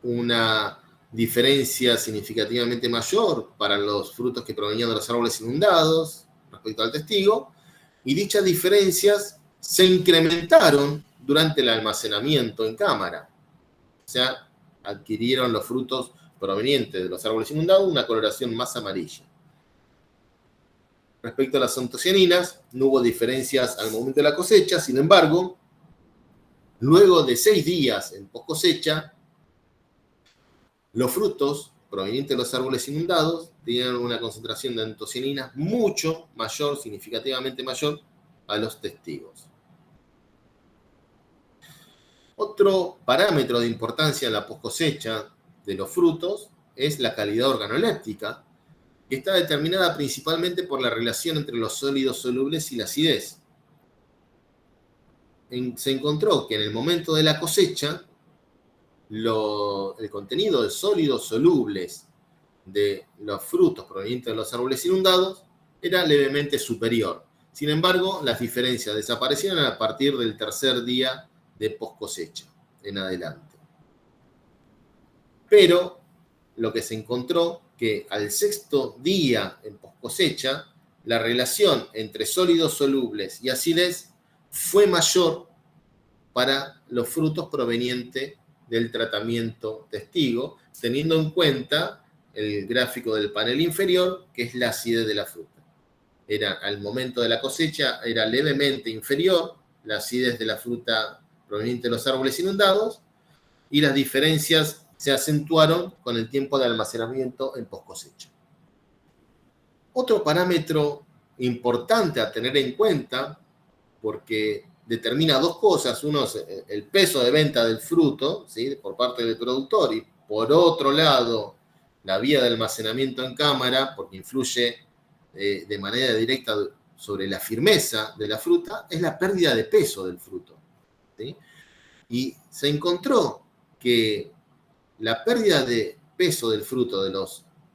una diferencia significativamente mayor para los frutos que provenían de los árboles inundados respecto al testigo, y dichas diferencias se incrementaron durante el almacenamiento en cámara. O sea, adquirieron los frutos provenientes de los árboles inundados una coloración más amarilla. Respecto a las antocianinas, no hubo diferencias al momento de la cosecha, sin embargo, luego de 6 días en post cosecha, los frutos provenientes de los árboles inundados tenían una concentración de antocianinas mucho mayor, significativamente mayor, a los testigos. Otro parámetro de importancia en la post cosecha de los frutos es la calidad organoléptica, que está determinada principalmente por la relación entre los sólidos solubles y la acidez. Se encontró que en el momento de la cosecha, el contenido de sólidos solubles de los frutos provenientes de los árboles inundados era levemente superior. Sin embargo, las diferencias desaparecieron a partir del 3er día de post cosecha en adelante. Pero lo que se encontró que al 6º día en post cosecha, la relación entre sólidos solubles y acidez fue mayor para los frutos provenientes del tratamiento testigo, teniendo en cuenta el gráfico del panel inferior, que es la acidez de la fruta. Al momento de la cosecha era levemente inferior la acidez de la fruta proveniente de los árboles inundados, y las diferencias se acentuaron con el tiempo de almacenamiento en post cosecha. Otro parámetro importante a tener en cuenta, porque determina 2 cosas. Uno es el peso de venta del fruto, ¿sí?, por parte del productor, y por otro lado, la vía de almacenamiento en cámara, porque influye de manera directa sobre la firmeza de la fruta, es la pérdida de peso del fruto, ¿sí? Y se encontró que la pérdida de peso del fruto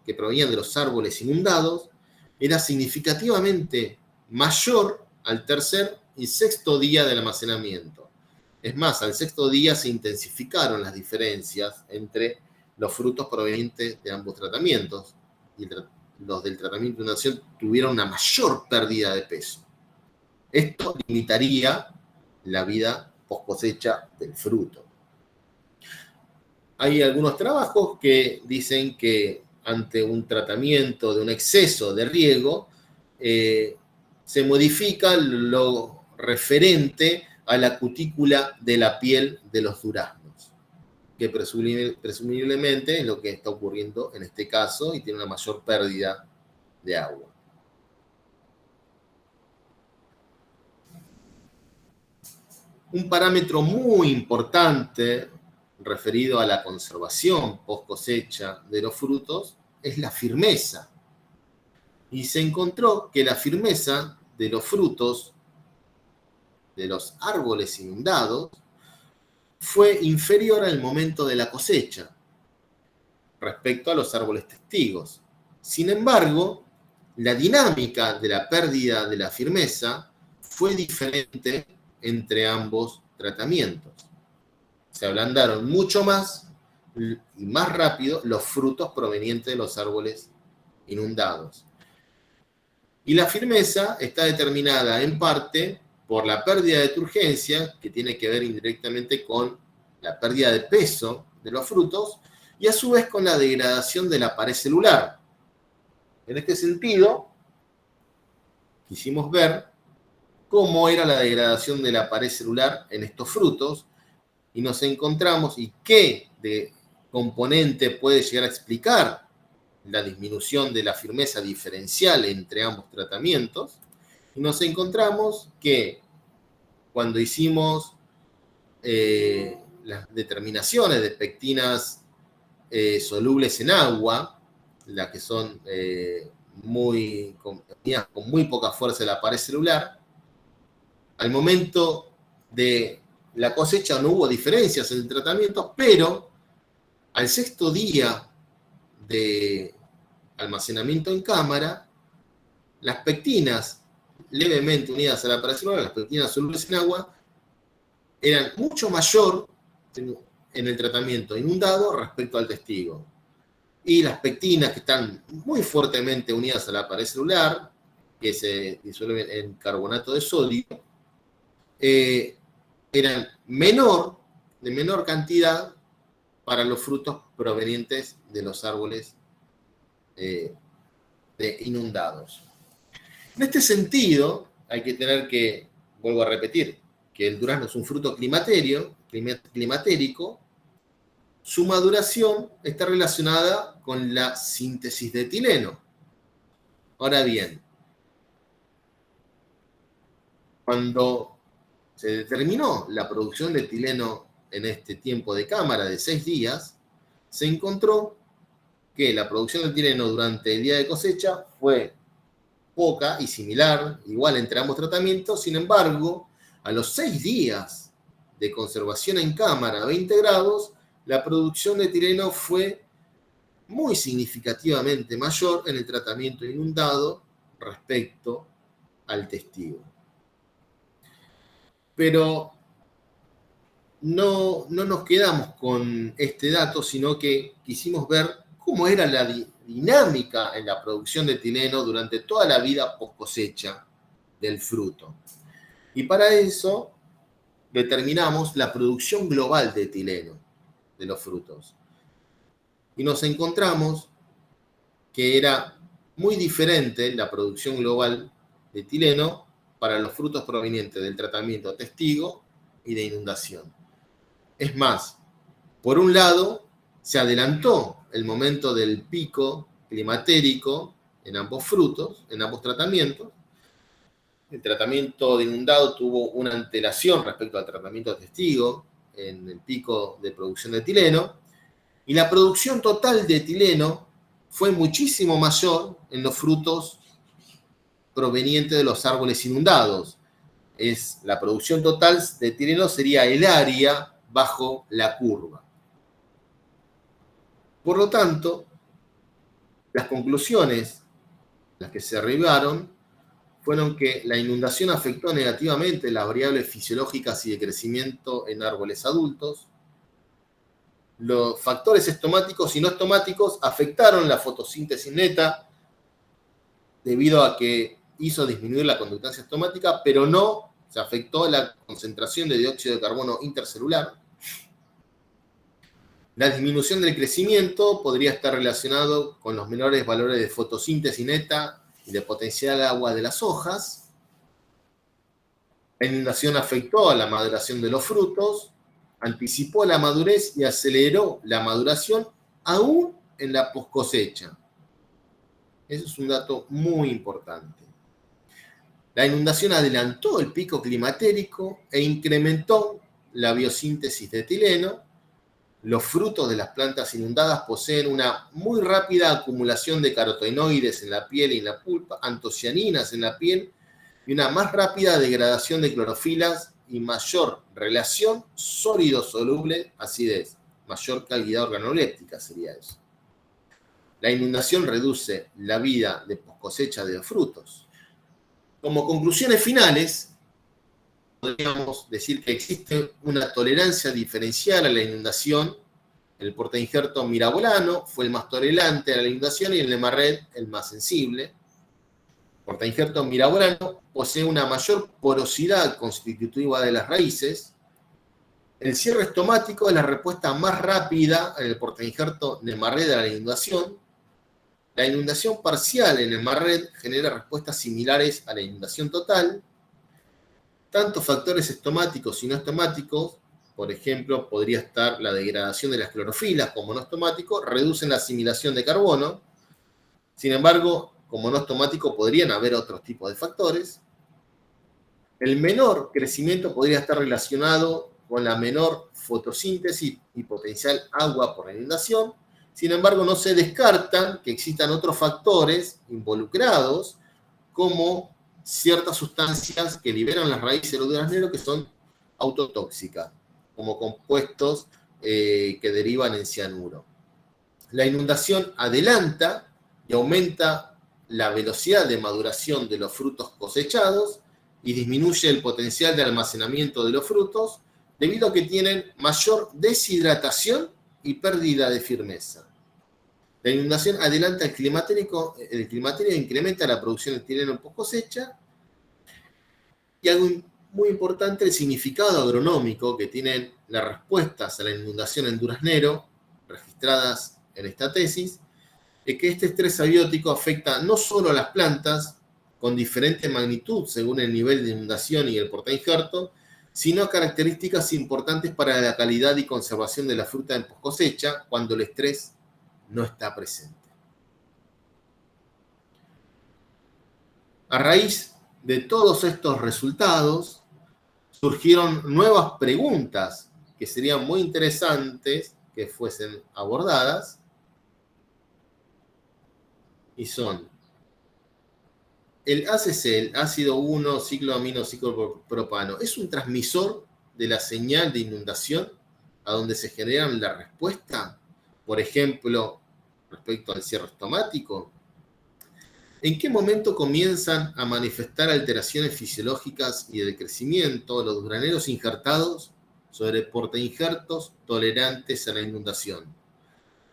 que provenían de los árboles inundados era significativamente mayor al 3er y 6º día del almacenamiento. Es más, al 6º día se intensificaron las diferencias entre los frutos provenientes de ambos tratamientos, y los del tratamiento de inundación tuvieron una mayor pérdida de peso. Esto limitaría la vida post cosecha del fruto. Hay algunos trabajos que dicen que ante un tratamiento de un exceso de riego, se modifica lo referente a la cutícula de la piel de los duraznos, que presumiblemente es lo que está ocurriendo en este caso, y tiene una mayor pérdida de agua. Un parámetro muy importante referido a la conservación post cosecha de los frutos es la firmeza. Y se encontró que la firmeza de los frutos de los árboles inundados fue inferior al momento de la cosecha respecto a los árboles testigos. Sin embargo, la dinámica de la pérdida de la firmeza fue diferente entre ambos tratamientos. Se ablandaron mucho más y más rápido los frutos provenientes de los árboles inundados. Y la firmeza está determinada en parte por la pérdida de turgencia, que tiene que ver indirectamente con la pérdida de peso de los frutos, y a su vez con la degradación de la pared celular. En este sentido, quisimos ver cómo era la degradación de la pared celular en estos frutos, y nos encontramos, y qué de componente puede llegar a explicar la disminución de la firmeza diferencial entre ambos tratamientos, y nos encontramos que cuando hicimos las determinaciones de pectinas solubles en agua, las que son con muy poca fuerza de la pared celular. Al momento de la cosecha no hubo diferencias en el tratamiento, pero al 6º día de almacenamiento en cámara, las pectinas levemente unidas a la pared celular, las pectinas solubles en agua, eran mucho mayor en el tratamiento inundado respecto al testigo. Y las pectinas que están muy fuertemente unidas a la pared celular, que se disuelven en carbonato de sodio, eran de menor cantidad para los frutos provenientes de los árboles inundados. En este sentido, hay que tener que, vuelvo a repetir, que el durazno es un fruto climatérico. Su maduración está relacionada con la síntesis de etileno. Ahora bien, cuando se determinó la producción de etileno en este tiempo de cámara de 6 días, se encontró que la producción de etileno durante el día de cosecha fue poca y similar, igual entre ambos tratamientos. Sin embargo, a los 6 días de conservación en cámara a 20 grados, la producción de etileno fue muy significativamente mayor en el tratamiento inundado respecto al testigo. Pero no nos quedamos con este dato, sino que quisimos ver cómo era la dinámica en la producción de etileno durante toda la vida post cosecha del fruto. Y para eso determinamos la producción global de etileno de los frutos. Y nos encontramos que era muy diferente la producción global de etileno para los frutos provenientes del tratamiento testigo y de inundación. Es más, por un lado, se adelantó el momento del pico climatérico en ambos frutos, en ambos tratamientos. El tratamiento de inundado tuvo una antelación respecto al tratamiento de testigo en el pico de producción de etileno, y la producción total de etileno fue muchísimo mayor en los frutos provenientes de los árboles inundados. La producción total de etileno sería el área bajo la curva. Por lo tanto, las conclusiones a las que se arribaron fueron que la inundación afectó negativamente las variables fisiológicas y de crecimiento en árboles adultos. Los factores estomáticos y no estomáticos afectaron la fotosíntesis neta debido a que hizo disminuir la conductancia estomática, pero no se afectó la concentración de dióxido de carbono intercelular. La disminución del crecimiento podría estar relacionado con los menores valores de fotosíntesis neta y de potencial agua de las hojas. La inundación afectó a la maduración de los frutos, anticipó la madurez y aceleró la maduración aún en la poscosecha. Eso es un dato muy importante. La inundación adelantó el pico climatérico e incrementó la biosíntesis de etileno. Los frutos de las plantas inundadas poseen una muy rápida acumulación de carotenoides en la piel y en la pulpa, antocianinas en la piel y una más rápida degradación de clorofilas y mayor relación sólido-soluble-acidez, mayor calidad organoléptica sería eso. La inundación reduce la vida de poscosecha de los frutos. Como conclusiones finales, podríamos decir que existe una tolerancia diferencial a la inundación. El portainjerto mirabolano fue el más tolerante a la inundación y el Nemarred el más sensible. El portainjerto mirabolano posee una mayor porosidad constitutiva de las raíces. El cierre estomático es la respuesta más rápida en el portainjerto Nemarred a la inundación. La inundación parcial en el Nemarred genera respuestas similares a la inundación total. Tanto factores estomáticos y no estomáticos, por ejemplo, podría estar la degradación de las clorofilas como no estomático, reducen la asimilación de carbono. Sin embargo, como no estomático podrían haber otros tipos de factores. El menor crecimiento podría estar relacionado con la menor fotosíntesis y potencial agua por la inundación. Sin embargo, no se descartan que existan otros factores involucrados, como ciertas sustancias que liberan las raíces de los durazneros que son autotóxicas, como compuestos que derivan en cianuro. La inundación adelanta y aumenta la velocidad de maduración de los frutos cosechados y disminuye el potencial de almacenamiento de los frutos debido a que tienen mayor deshidratación y pérdida de firmeza. La inundación adelanta el climaterio e incrementa la producción de etileno en post cosecha. Y algo muy importante, el significado agronómico que tienen las respuestas a la inundación en duraznero, registradas en esta tesis, es que este estrés abiótico afecta no solo a las plantas, con diferente magnitud según el nivel de inundación y el portainjerto, sino a características importantes para la calidad y conservación de la fruta en post cosecha cuando el estrés no está presente. A raíz de todos estos resultados, surgieron nuevas preguntas que serían muy interesantes que fuesen abordadas, y son: ¿el ACC, el ácido 1 cicloamino ciclopropano, es un transmisor de la señal de inundación a donde se generan la respuesta? Por ejemplo, respecto al cierre estomático. ¿En qué momento comienzan a manifestar alteraciones fisiológicas y de crecimiento los duraneros injertados sobre portainjertos tolerantes a la inundación?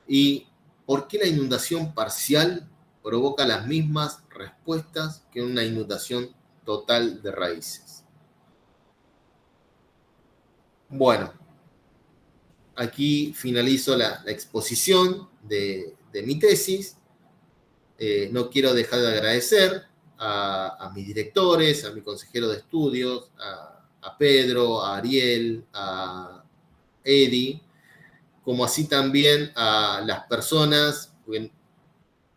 ¿Y por qué la inundación parcial provoca las mismas respuestas que una inundación total de raíces? Bueno, aquí finalizo la exposición de mi tesis. No quiero dejar de agradecer a mis directores, a mi consejero de estudios, a Pedro, a Ariel, a Edi, como así también a las personas que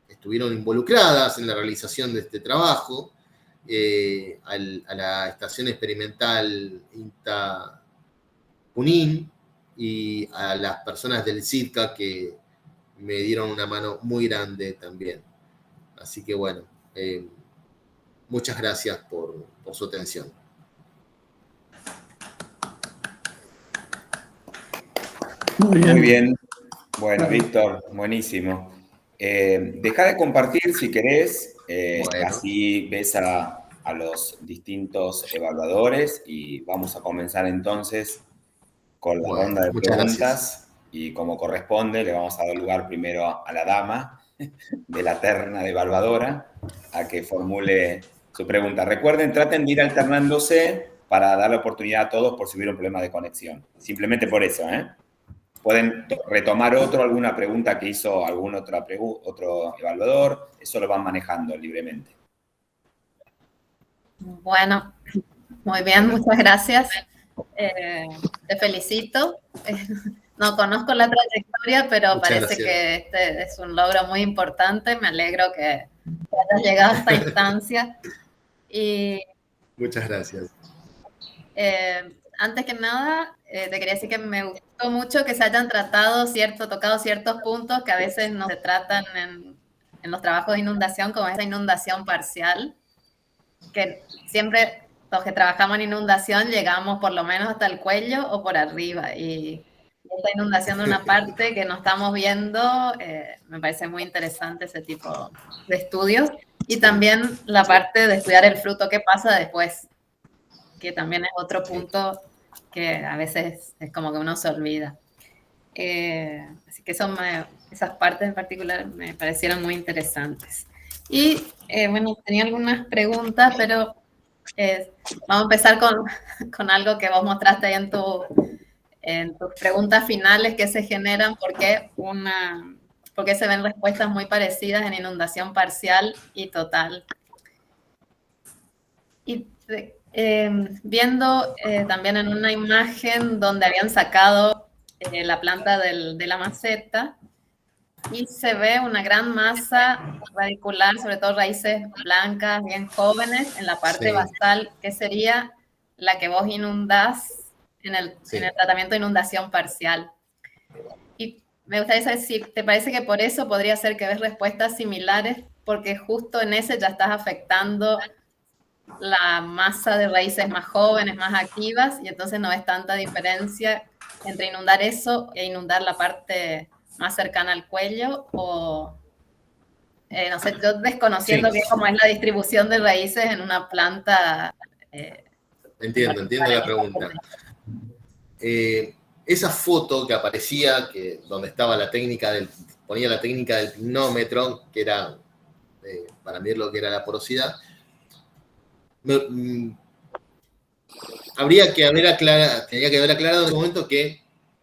estuvieron involucradas en la realización de este trabajo, a la Estación Experimental INTA Junín y a las personas del CIDCA que me dieron una mano muy grande también. Así que bueno, muchas gracias por su atención. Muy bien. Bueno, Víctor, buenísimo. Deja de compartir si querés, Bueno. así ves a los distintos evaluadores y vamos a comenzar entonces con la ronda de preguntas. Gracias. Y como corresponde, le vamos a dar lugar primero a la dama de la terna de evaluadora a que formule su pregunta. Recuerden, traten de ir alternándose para dar la oportunidad a todos por si hubiera un problema de conexión. Simplemente por eso, ¿eh? Pueden retomar alguna pregunta que hizo algún otro evaluador, eso lo van manejando libremente. Bueno, muy bien, muchas gracias. Te felicito. No conozco la trayectoria, pero parece que este es un logro muy importante. Me alegro que hayas llegado a esta instancia. Y, muchas gracias. Antes que nada, te quería decir que me gustó mucho que se hayan tocado ciertos puntos que a veces no se tratan en los trabajos de inundación, como esa inundación parcial, que siempre los que trabajamos en inundación llegamos por lo menos hasta el cuello o por arriba, y esta inundación de una parte que no estamos viendo, me parece muy interesante ese tipo de estudios, y también la parte de estudiar el fruto, qué pasa después, que también es otro punto que a veces es como que uno se olvida. Así que esas partes en particular me parecieron muy interesantes. Y bueno, tenía algunas preguntas, pero vamos a empezar con algo que vos mostraste ahí en tus preguntas finales que se generan, porque se ven respuestas muy parecidas en inundación parcial y total. Y viendo también en una imagen donde habían sacado la planta de la maceta, y se ve una gran masa radicular, sobre todo raíces blancas, bien jóvenes, en la parte basal, que sería la que vos inundás en el Sí. tratamiento de inundación parcial. Y me gustaría saber si te parece que por eso podría ser que ves respuestas similares, porque justo en ese ya estás afectando la masa de raíces más jóvenes, más activas, y entonces no ves tanta diferencia entre inundar eso e inundar la parte más cercana al cuello, o no sé, yo desconociendo Sí. bien cómo es la distribución de raíces en una planta. Entiendo la pregunta. Esa foto que aparecía, donde estaba ponía la técnica del pinómetro, que era para medir lo que era la porosidad, tenía que haber aclarado en ese momento que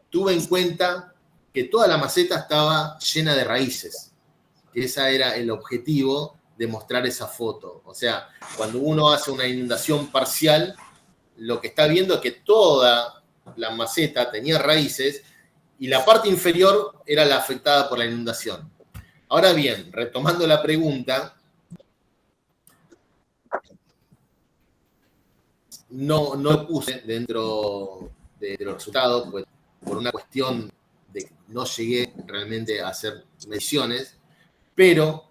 tuve en cuenta que toda la maceta estaba llena de raíces. Ese era el objetivo de mostrar esa foto. O sea, cuando uno hace una inundación parcial, lo que está viendo es que toda la maceta tenía raíces y la parte inferior era la afectada por la inundación. Ahora bien, retomando la pregunta, no lo puse dentro de los resultados, pues, por una cuestión de que no llegué realmente a hacer mediciones, pero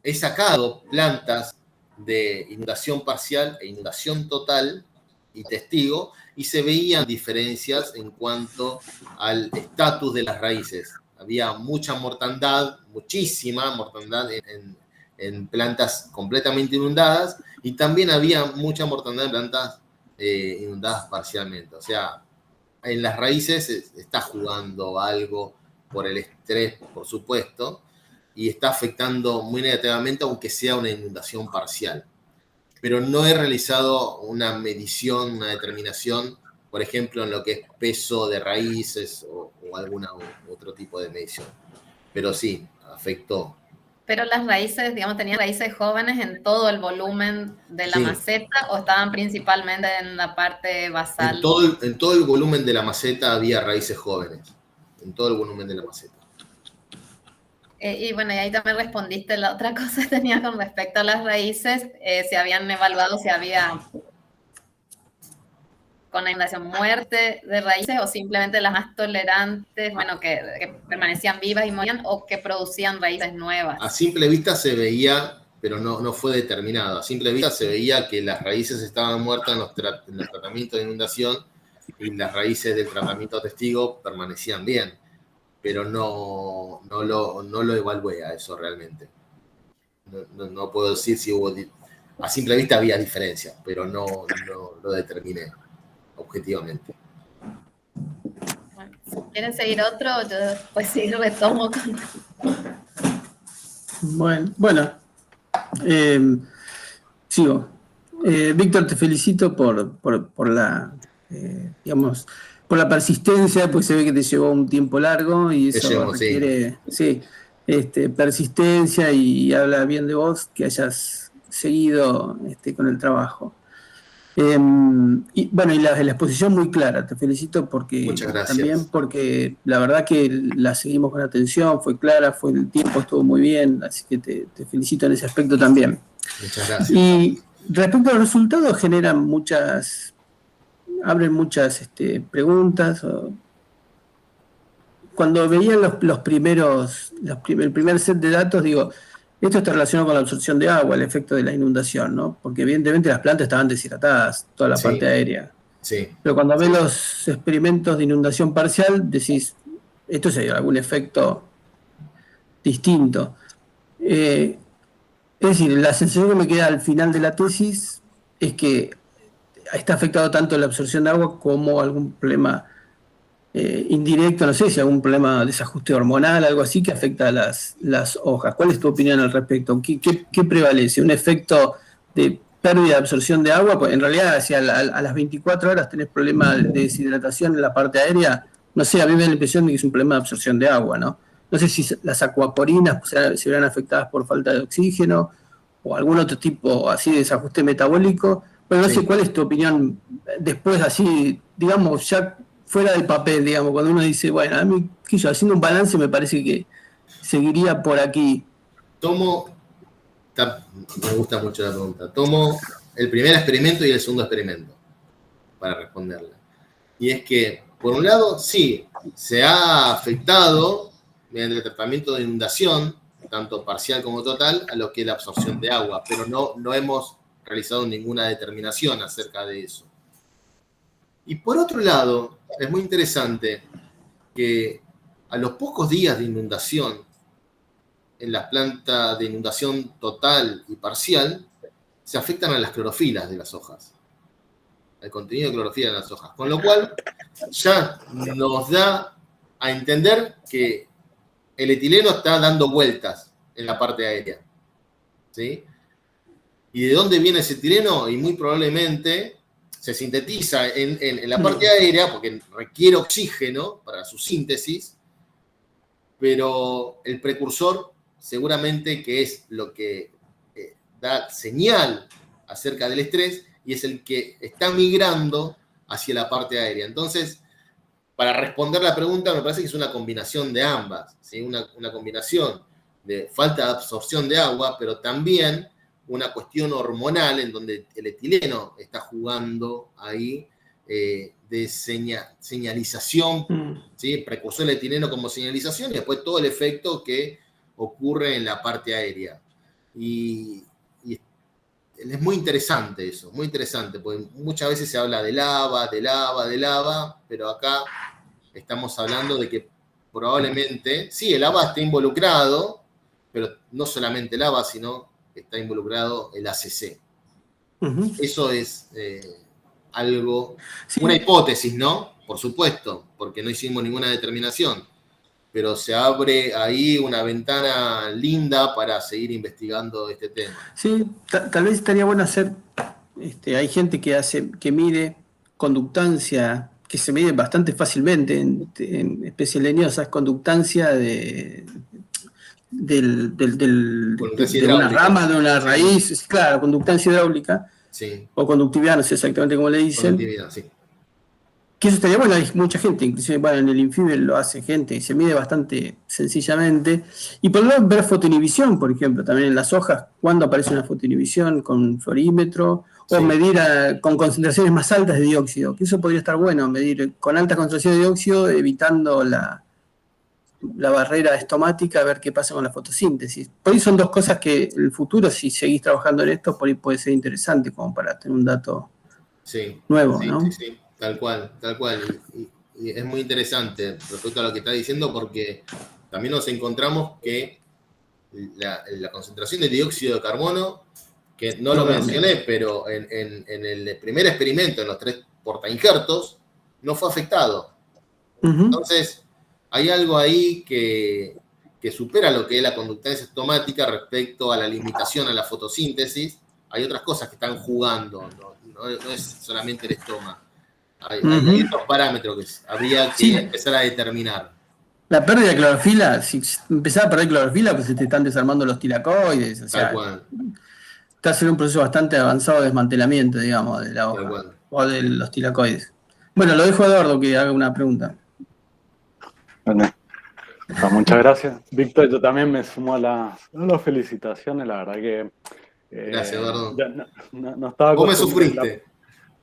he sacado plantas de inundación parcial e inundación total y testigo, y se veían diferencias en cuanto al estatus de las raíces. Había mucha mortandad, muchísima mortandad en plantas completamente inundadas, y también había mucha mortandad en plantas inundadas parcialmente. O sea, en las raíces está jugando algo por el estrés, por supuesto, y está afectando muy negativamente, aunque sea una inundación parcial. Pero no he realizado una medición, una determinación, por ejemplo, en lo que es peso de raíces o otro tipo de medición. Pero sí, afectó. Pero las raíces, digamos, ¿tenían raíces jóvenes en todo el volumen de la Sí. maceta o estaban principalmente en la parte basal? En todo el volumen de la maceta había raíces jóvenes. En todo el volumen de la maceta. Y bueno, y ahí también respondiste la otra cosa que tenía con respecto a las raíces, si habían evaluado si había con la inundación muerte de raíces o simplemente las más tolerantes, bueno, que permanecían vivas y morían o que producían raíces nuevas. A simple vista se veía, pero no fue determinado, a simple vista se veía que las raíces estaban muertas en los tratamientos de inundación y las raíces del tratamiento testigo permanecían bien, pero no lo evalué a eso realmente. No puedo decir si hubo, a simple vista había diferencia, pero no lo determiné objetivamente. Bueno, si quieren seguir otro, yo pues sí retomo con... Bueno, sigo. Víctor, te felicito por la, digamos, por la persistencia, pues se ve que te llevó un tiempo largo y eso requiere, sí, persistencia, y habla bien de vos que hayas seguido con el trabajo. Y bueno, y la exposición muy clara, te felicito Muchas gracias. también porque la verdad que la seguimos con atención, fue clara, el tiempo estuvo muy bien, así que te felicito en ese aspecto también. Muchas gracias. Y respecto a los resultados, abren muchas preguntas. Cuando veían el primer set de datos, digo, esto está relacionado con la absorción de agua, el efecto de la inundación, ¿no? Porque evidentemente las plantas estaban deshidratadas, toda la parte aérea. Sí. Pero cuando ves los experimentos de inundación parcial, decís, esto es algún efecto distinto. Es decir, la sensación que me queda al final de la tesis es que está afectado tanto la absorción de agua como algún problema indirecto, no sé si algún problema de desajuste hormonal, algo así que afecta a las hojas. ¿Cuál es tu opinión al respecto? ¿Qué prevalece? ¿Un efecto de pérdida de absorción de agua? Pues en realidad, si a las 24 horas tenés problema de deshidratación en la parte aérea, no sé, a mí me da la impresión de que es un problema de absorción de agua, ¿no? No sé si las acuaporinas se verán afectadas por falta de oxígeno o algún otro tipo así de desajuste metabólico. Pero no sé cuál es tu opinión después, así, digamos, ya fuera del papel, digamos, cuando uno dice, bueno, a mí, haciendo un balance me parece que seguiría por aquí. Me gusta mucho la pregunta. Tomo el primer experimento y el segundo experimento para responderla. y es que, por un lado, sí, se ha afectado mediante el tratamiento de inundación, tanto parcial como total, a lo que es la absorción de agua, pero no hemos realizado ninguna determinación acerca de eso. Y por otro lado, es muy interesante que a los pocos días de inundación, en las plantas de inundación total y parcial, se afectan a las clorofilas de las hojas, al contenido de clorofila de las hojas, con lo cual ya nos da a entender que el etileno está dando vueltas en la parte aérea, ¿sí? ¿Y de dónde viene ese etileno? Y muy probablemente se sintetiza en la parte aérea porque requiere oxígeno para su síntesis, pero el precursor seguramente que es lo que da señal acerca del estrés y es el que está migrando hacia la parte aérea. Entonces, para responder la pregunta, me parece que es una combinación de ambas, ¿sí? Una combinación de falta de absorción de agua, pero también una cuestión hormonal en donde el etileno está jugando ahí de señalización, ¿sí? Precursor del etileno como señalización y después todo el efecto que ocurre en la parte aérea. Y es muy interesante eso, muy interesante, porque muchas veces se habla de lava, pero acá estamos hablando de que probablemente, sí, el ABA está involucrado, pero no solamente el ABA, sino que está involucrado el ACC. Eso es algo, Sí. una hipótesis, ¿no? Por supuesto, porque no hicimos ninguna determinación, pero se abre ahí una ventana linda para seguir investigando este tema. Sí, tal vez estaría bueno hacer, hay gente que mide conductancia, que se mide bastante fácilmente en especies leñosas, conductancia de una rama, de una raíz, claro, conductancia hidráulica, sí, o conductividad, no sé exactamente cómo le dicen. Conductividad, sí. Que eso estaría bueno, hay mucha gente, inclusive bueno, en el Infibe lo hace gente, y se mide bastante sencillamente. Y por lo menos ver fotoinhibición, por ejemplo, también en las hojas, cuando aparece una fotoinhibición con fluorímetro, o Sí. medir con concentraciones más altas de dióxido, que eso podría estar bueno, medir con alta concentración de dióxido, evitando la barrera estomática, a ver qué pasa con la fotosíntesis. Por ahí son dos cosas que en el futuro, si seguís trabajando en esto, por ahí puede ser interesante como para tener un dato nuevo, ¿no? Sí, tal cual. Y es muy interesante respecto a lo que está diciendo porque también nos encontramos que la concentración de dióxido de carbono, que no lo mencioné, pero en el primer experimento, en los 3 portainjertos, no fue afectado. Entonces, hay algo ahí que supera lo que es la conductancia estomática respecto a la limitación a la fotosíntesis. Hay otras cosas que están jugando, no es solamente el estómago. Hay otros parámetros que habría que empezar a determinar. La pérdida de clorofila, si empezás a perder clorofila, pues se te están desarmando los tilacoides. O sea, Tal cual. Estás en un proceso bastante avanzado de desmantelamiento, digamos, de la hoja o de los tilacoides. Bueno, lo dejo a Eduardo que haga una pregunta. Bueno, muchas gracias. Víctor, yo también me sumo a las felicitaciones, la verdad que... Gracias, Eduardo. No estaba... Vos me sufriste.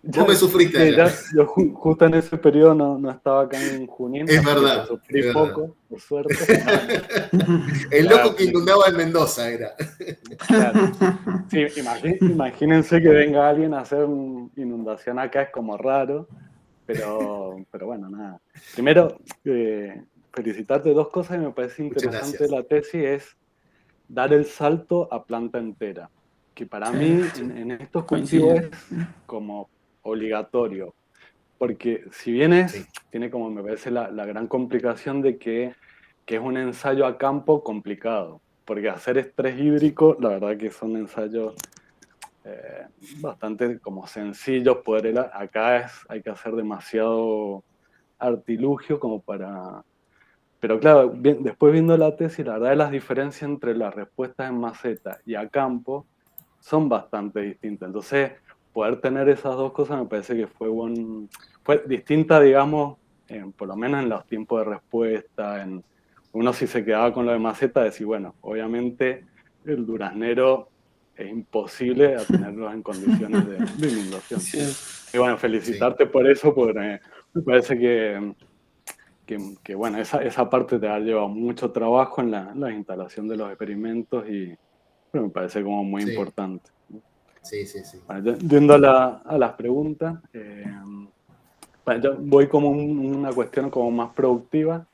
Vos me sufriste. Yo justo en ese periodo no estaba acá en Junín. Es verdad. Sufrí poco, por suerte. El loco que inundaba en Mendoza era. Claro. Sí, imagínense que venga alguien a hacer inundación acá, es como raro. Pero bueno, nada. Primero, felicitarte, 2 cosas que me parece interesante de la tesis es dar el salto a planta entera, que para mí en estos cultivos es como obligatorio, porque si bien tiene como me parece la gran complicación de que es un ensayo a campo complicado, porque hacer estrés hídrico, la verdad que son ensayos bastante como sencillos, acá hay que hacer demasiado artilugio como para... Pero claro, después viendo la tesis, la verdad las diferencias entre las respuestas en maceta y a campo son bastante distintas. Entonces, poder tener esas 2 cosas me parece que fue distinta, digamos, por lo menos en los tiempos de respuesta. Uno si se quedaba con lo de maceta, decir, bueno, obviamente el duraznero es imposible a tenerlos en condiciones de inundación. Sí. Y bueno, felicitarte por eso, porque me parece que bueno, esa parte te ha llevado mucho trabajo en la instalación de los experimentos y bueno, me parece como muy Sí, importante. sí, sí, sí. Bueno, yendo a las preguntas, bueno, yo voy como una cuestión como más productiva.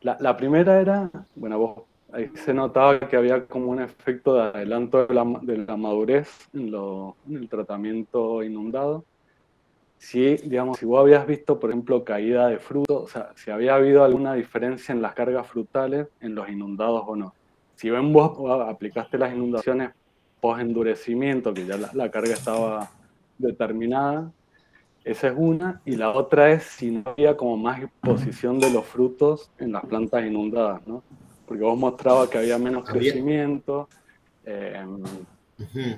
La primera era, bueno, ahí se notaba que había como un efecto de adelanto de la madurez en el tratamiento inundado. Si, digamos, si vos habías visto, por ejemplo, caída de frutos, o sea, si había habido alguna diferencia en las cargas frutales en los inundados o no. Si ven vos aplicaste las inundaciones post-endurecimiento, que ya la carga estaba determinada, esa es una. Y la otra es si no había como más exposición de los frutos en las plantas inundadas, ¿no? Porque vos mostrabas que había menos Había, crecimiento, eh, ujú.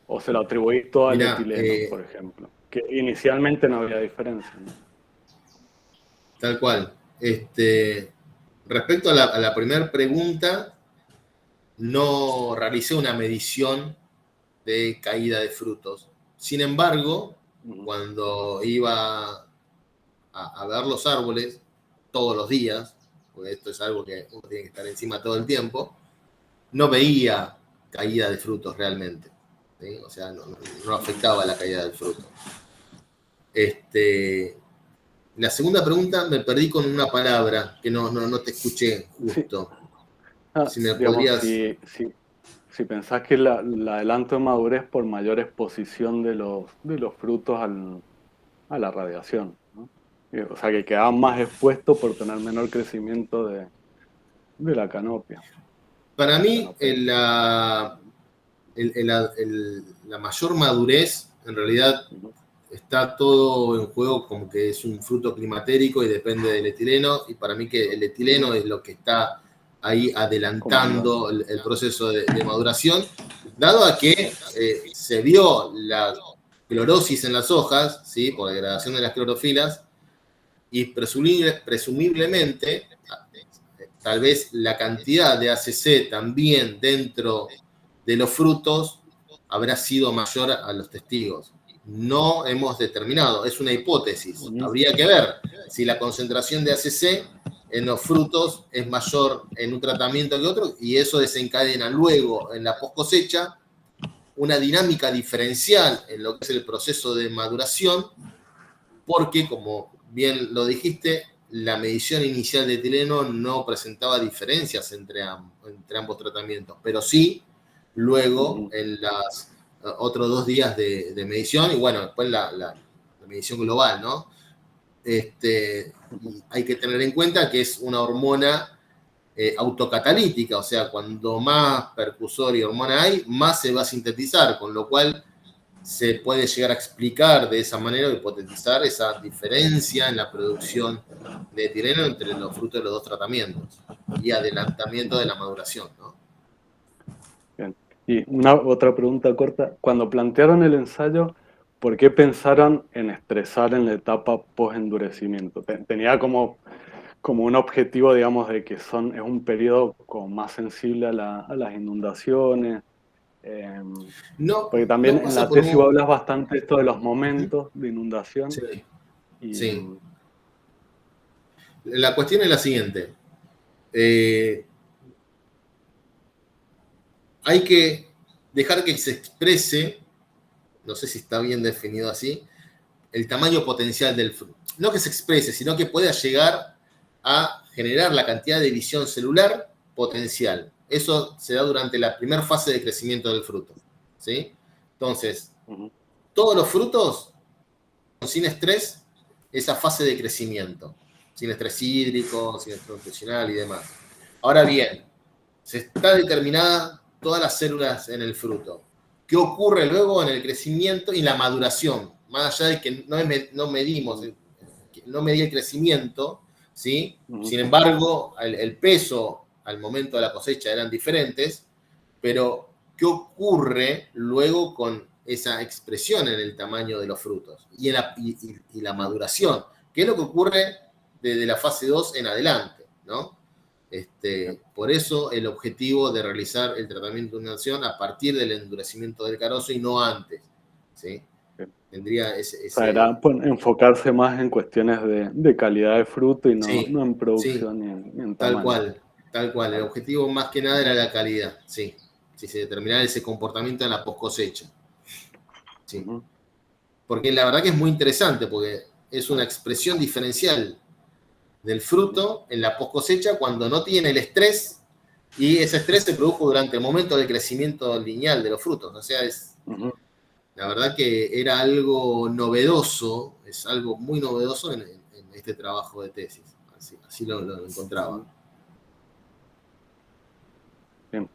o se lo atribuís todo al Mirá, etileno, por ejemplo, que inicialmente no había diferencia, ¿no? tal cual. Respecto a la primera pregunta, no realicé una medición de caída de frutos. Sin embargo, Ujú. cuando iba a ver los árboles todos los días, porque esto es algo que uno tiene que estar encima todo el tiempo, no veía caída de frutos realmente. ¿Sí? O sea, no afectaba la caída del fruto. La segunda pregunta me perdí con una palabra que no te escuché Sí, justo. Si me digamos, podrías... si pensás que el adelanto de madurez por mayor exposición de los frutos a la radiación, ¿no? O sea, que quedaban más expuestos por tener menor crecimiento de la canopia. Para mí, Canopea. la mayor madurez, en realidad, Ujú. está todo en juego como que es un fruto climatérico y depende del etileno, y para mí que el etileno es lo que está ahí Comandando. adelantando el proceso de maduración, dado a que se vio la clorosis en las hojas, ¿sí? Por degradación de las clorofilas, y presumiblemente, tal vez la cantidad de ACC también dentro de los frutos habrá sido mayor a los testigos. No hemos determinado, es una hipótesis. Ujú. Habría que ver si la concentración de ACC en los frutos es mayor en un tratamiento que otro, y eso desencadena luego en la post cosecha una dinámica diferencial en lo que es el proceso de maduración, porque, como bien lo dijiste, la medición inicial de etileno no presentaba diferencias entre ambos tratamientos, pero sí luego Ujú. en los otros 2 días de medición y bueno, después la medición global, ¿no? Y hay que tener en cuenta que es una hormona autocatalítica, o sea, cuando más percusor y hormona hay, más se va a sintetizar, con lo cual se puede llegar a explicar de esa manera o hipotetizar esa diferencia en la producción de etileno entre los frutos de los dos tratamientos y adelantamiento de la maduración, ¿no? Bien. Y una otra pregunta corta. Cuando plantearon el ensayo, ¿por qué pensaron en estresar en la etapa post-endurecimiento? Tenía como un objetivo, digamos, de que es un periodo como más sensible a las inundaciones. eh, No, Porque también no en pasa la por tesis un... vos hablas bastante esto de los ¿Mm? momentos de inundación. Sí, Y, sí. La cuestión es la siguiente. Eh, Hay que dejar que se exprese, no sé si está bien definido así, el tamaño potencial del fruto. No que se exprese, sino que pueda llegar a generar la cantidad de división celular potencial. Eso se da durante la primera fase de crecimiento del fruto. ¿Sí? Entonces, ujú. todos los frutos, sin estrés, esa fase de crecimiento. Sin estrés hídrico, sin estrés nutricional y demás. Ahora bien, se está determinada todas las células en el fruto. ¿Qué ocurre luego en el crecimiento y la maduración? Más allá de que no medimos, no medía el crecimiento, ¿sí? Ujú. Sin embargo, el peso al momento de la cosecha eran diferentes, pero ¿qué ocurre luego con esa expresión en el tamaño de los frutos y la maduración? ¿Qué es lo que ocurre desde la fase 2 en adelante? ¿No? Por eso el objetivo de realizar el tratamiento de inundación a partir del endurecimiento del carozo y no antes. ¿Sí? Tendría O sea, era enfocarse más en cuestiones de calidad de fruto y no en producción ni en tamaño. Tal cual. El objetivo más que nada era la calidad, sí. Si se determinara ese comportamiento en la post cosecha. Sí. Porque la verdad que es muy interesante, porque es una expresión diferencial del fruto en la post cosecha cuando no tiene el estrés, y ese estrés se produjo durante el momento del crecimiento lineal de los frutos. O sea, la verdad que era algo novedoso, es algo muy novedoso en este trabajo de tesis. Así lo encontraba. Bien.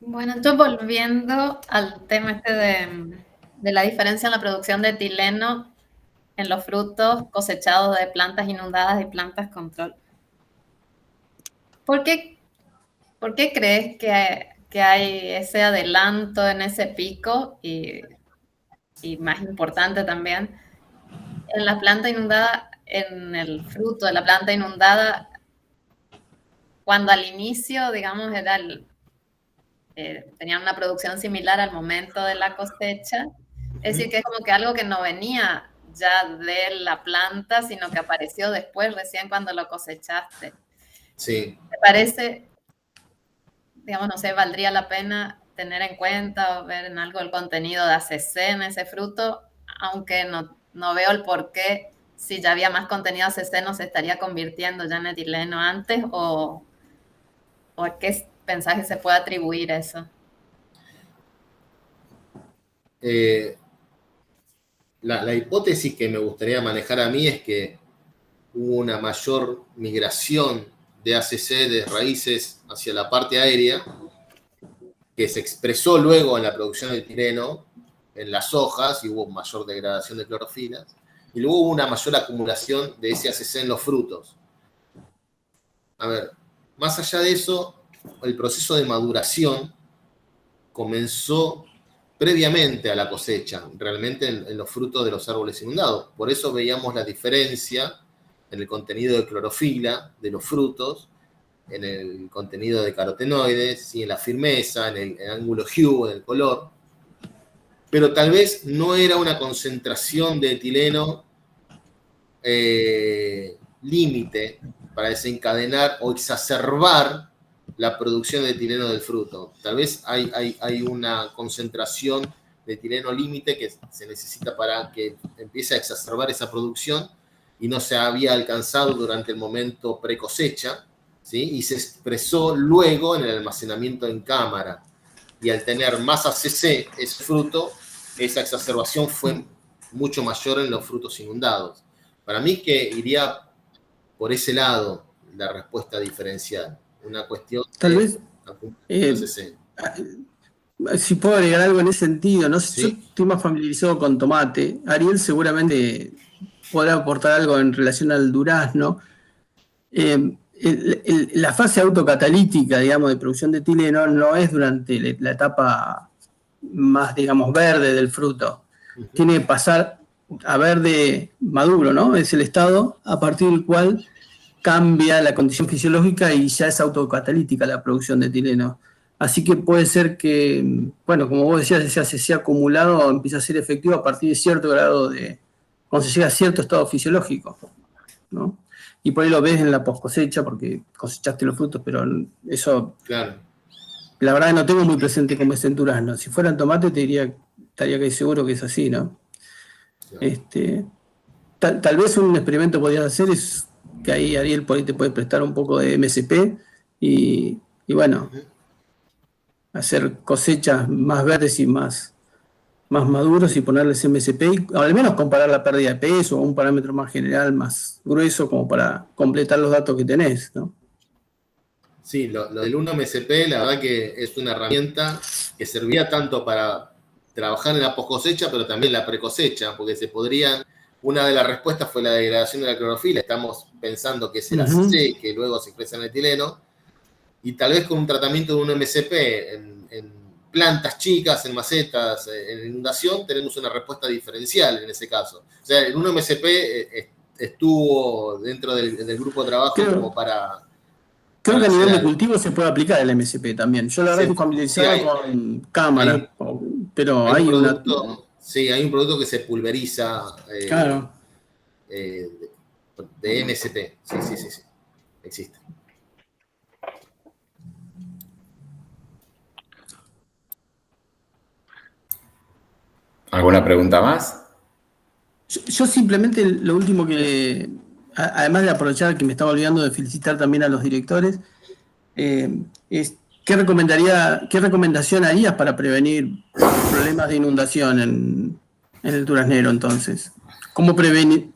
Bueno, entonces volviendo al tema este de la diferencia en la producción de etileno en los frutos cosechados de plantas inundadas y plantas control. ¿Por qué crees que hay ese adelanto en ese pico y más importante también, en la planta inundada, en el fruto de la planta inundada, cuando al inicio, digamos, era tenían una producción similar al momento de la cosecha? Es decir, que es como que algo que no venía ya de la planta, sino que apareció después, recién cuando lo cosechaste. Sí. ¿Te parece, digamos, no sé, valdría la pena tener en cuenta o ver en algo el contenido de ACC en ese fruto? Aunque no veo el por qué, si ya había más contenido ACC, no se estaría convirtiendo ya en etileno antes, o a qué pensás que se puede atribuir eso. La hipótesis que me gustaría manejar a mí es que hubo una mayor migración de ACC de raíces hacia la parte aérea, que se expresó luego en la producción de etileno en las hojas, y hubo mayor degradación de clorofilas, y luego hubo una mayor acumulación de ese ACC en los frutos. A ver, más allá de eso, el proceso de maduración comenzó previamente a la cosecha, realmente en los frutos de los árboles inundados. Por eso veíamos la diferencia en el contenido de clorofila de los frutos, en el contenido de carotenoides, y en la firmeza, en el ángulo hue, en el color. Pero tal vez no era una concentración de etileno límite para desencadenar o exacerbar la producción de etileno del fruto. Tal vez hay una concentración de etileno límite que se necesita para que empiece a exacerbar esa producción, y no se había alcanzado durante el momento pre-cosecha, ¿sí? Y se expresó luego en el almacenamiento en cámara. Y al tener más ACC ese fruto, esa exacerbación fue mucho mayor en los frutos inundados. Para mí que iría por ese lado la respuesta diferencial. Una cuestión tal vez si puedo agregar algo en ese sentido, no sé, ¿sí? Yo estoy más familiarizado con tomate. Ariel seguramente podrá aportar algo en relación al durazno. La fase autocatalítica, digamos, de producción de etileno no es durante la etapa más, digamos, verde del fruto. Tiene que pasar a verde maduro, ¿no? Es el estado a partir del cual cambia la condición fisiológica y ya es autocatalítica la producción de etileno. Así que puede ser que, bueno, como vos decías, ese ACC acumulado empieza a ser efectivo a partir de cierto grado cuando se llega a cierto estado fisiológico, ¿no? Y por ahí lo ves en la post cosecha porque cosechaste los frutos, pero eso, claro, la verdad no tengo muy presente cómo es en durazno. Si fuera en tomate te diría, estaría casi seguro que es así, ¿no? claro. Tal vez un experimento que podrías hacer es que ahí Ariel por ahí te puede prestar un poco de MSP y bueno, hacer cosechas más verdes y más maduros y ponerles MSP y al menos comparar la pérdida de peso o un parámetro más general, más grueso, como para completar los datos que tenés, ¿no? Sí, lo del 1-MSP, la verdad que es una herramienta que servía tanto para trabajar en la post-cosecha, pero también en la pre-cosecha, porque una de las respuestas fue la degradación de la clorofila. Estamos pensando que es el ACC, que luego se expresa en etileno, y tal vez con un tratamiento de 1-MSP en plantas chicas, en macetas, en inundación, tenemos una respuesta diferencial en ese caso. O sea, el 1-MSP estuvo dentro del grupo de trabajo como para Creo que a nivel de cultivo se puede aplicar el MSP también. Yo la verdad estoy familiarizado con cámara, pero hay una... Sí, hay un producto que se pulveriza Claro. de MSP. Sí. Existe. ¿Alguna pregunta más? Yo simplemente lo último que, además de aprovechar que me estaba olvidando de felicitar también a los directores, es qué recomendación harías para prevenir problemas de inundación en el duraznero entonces? ¿Cómo prevenir,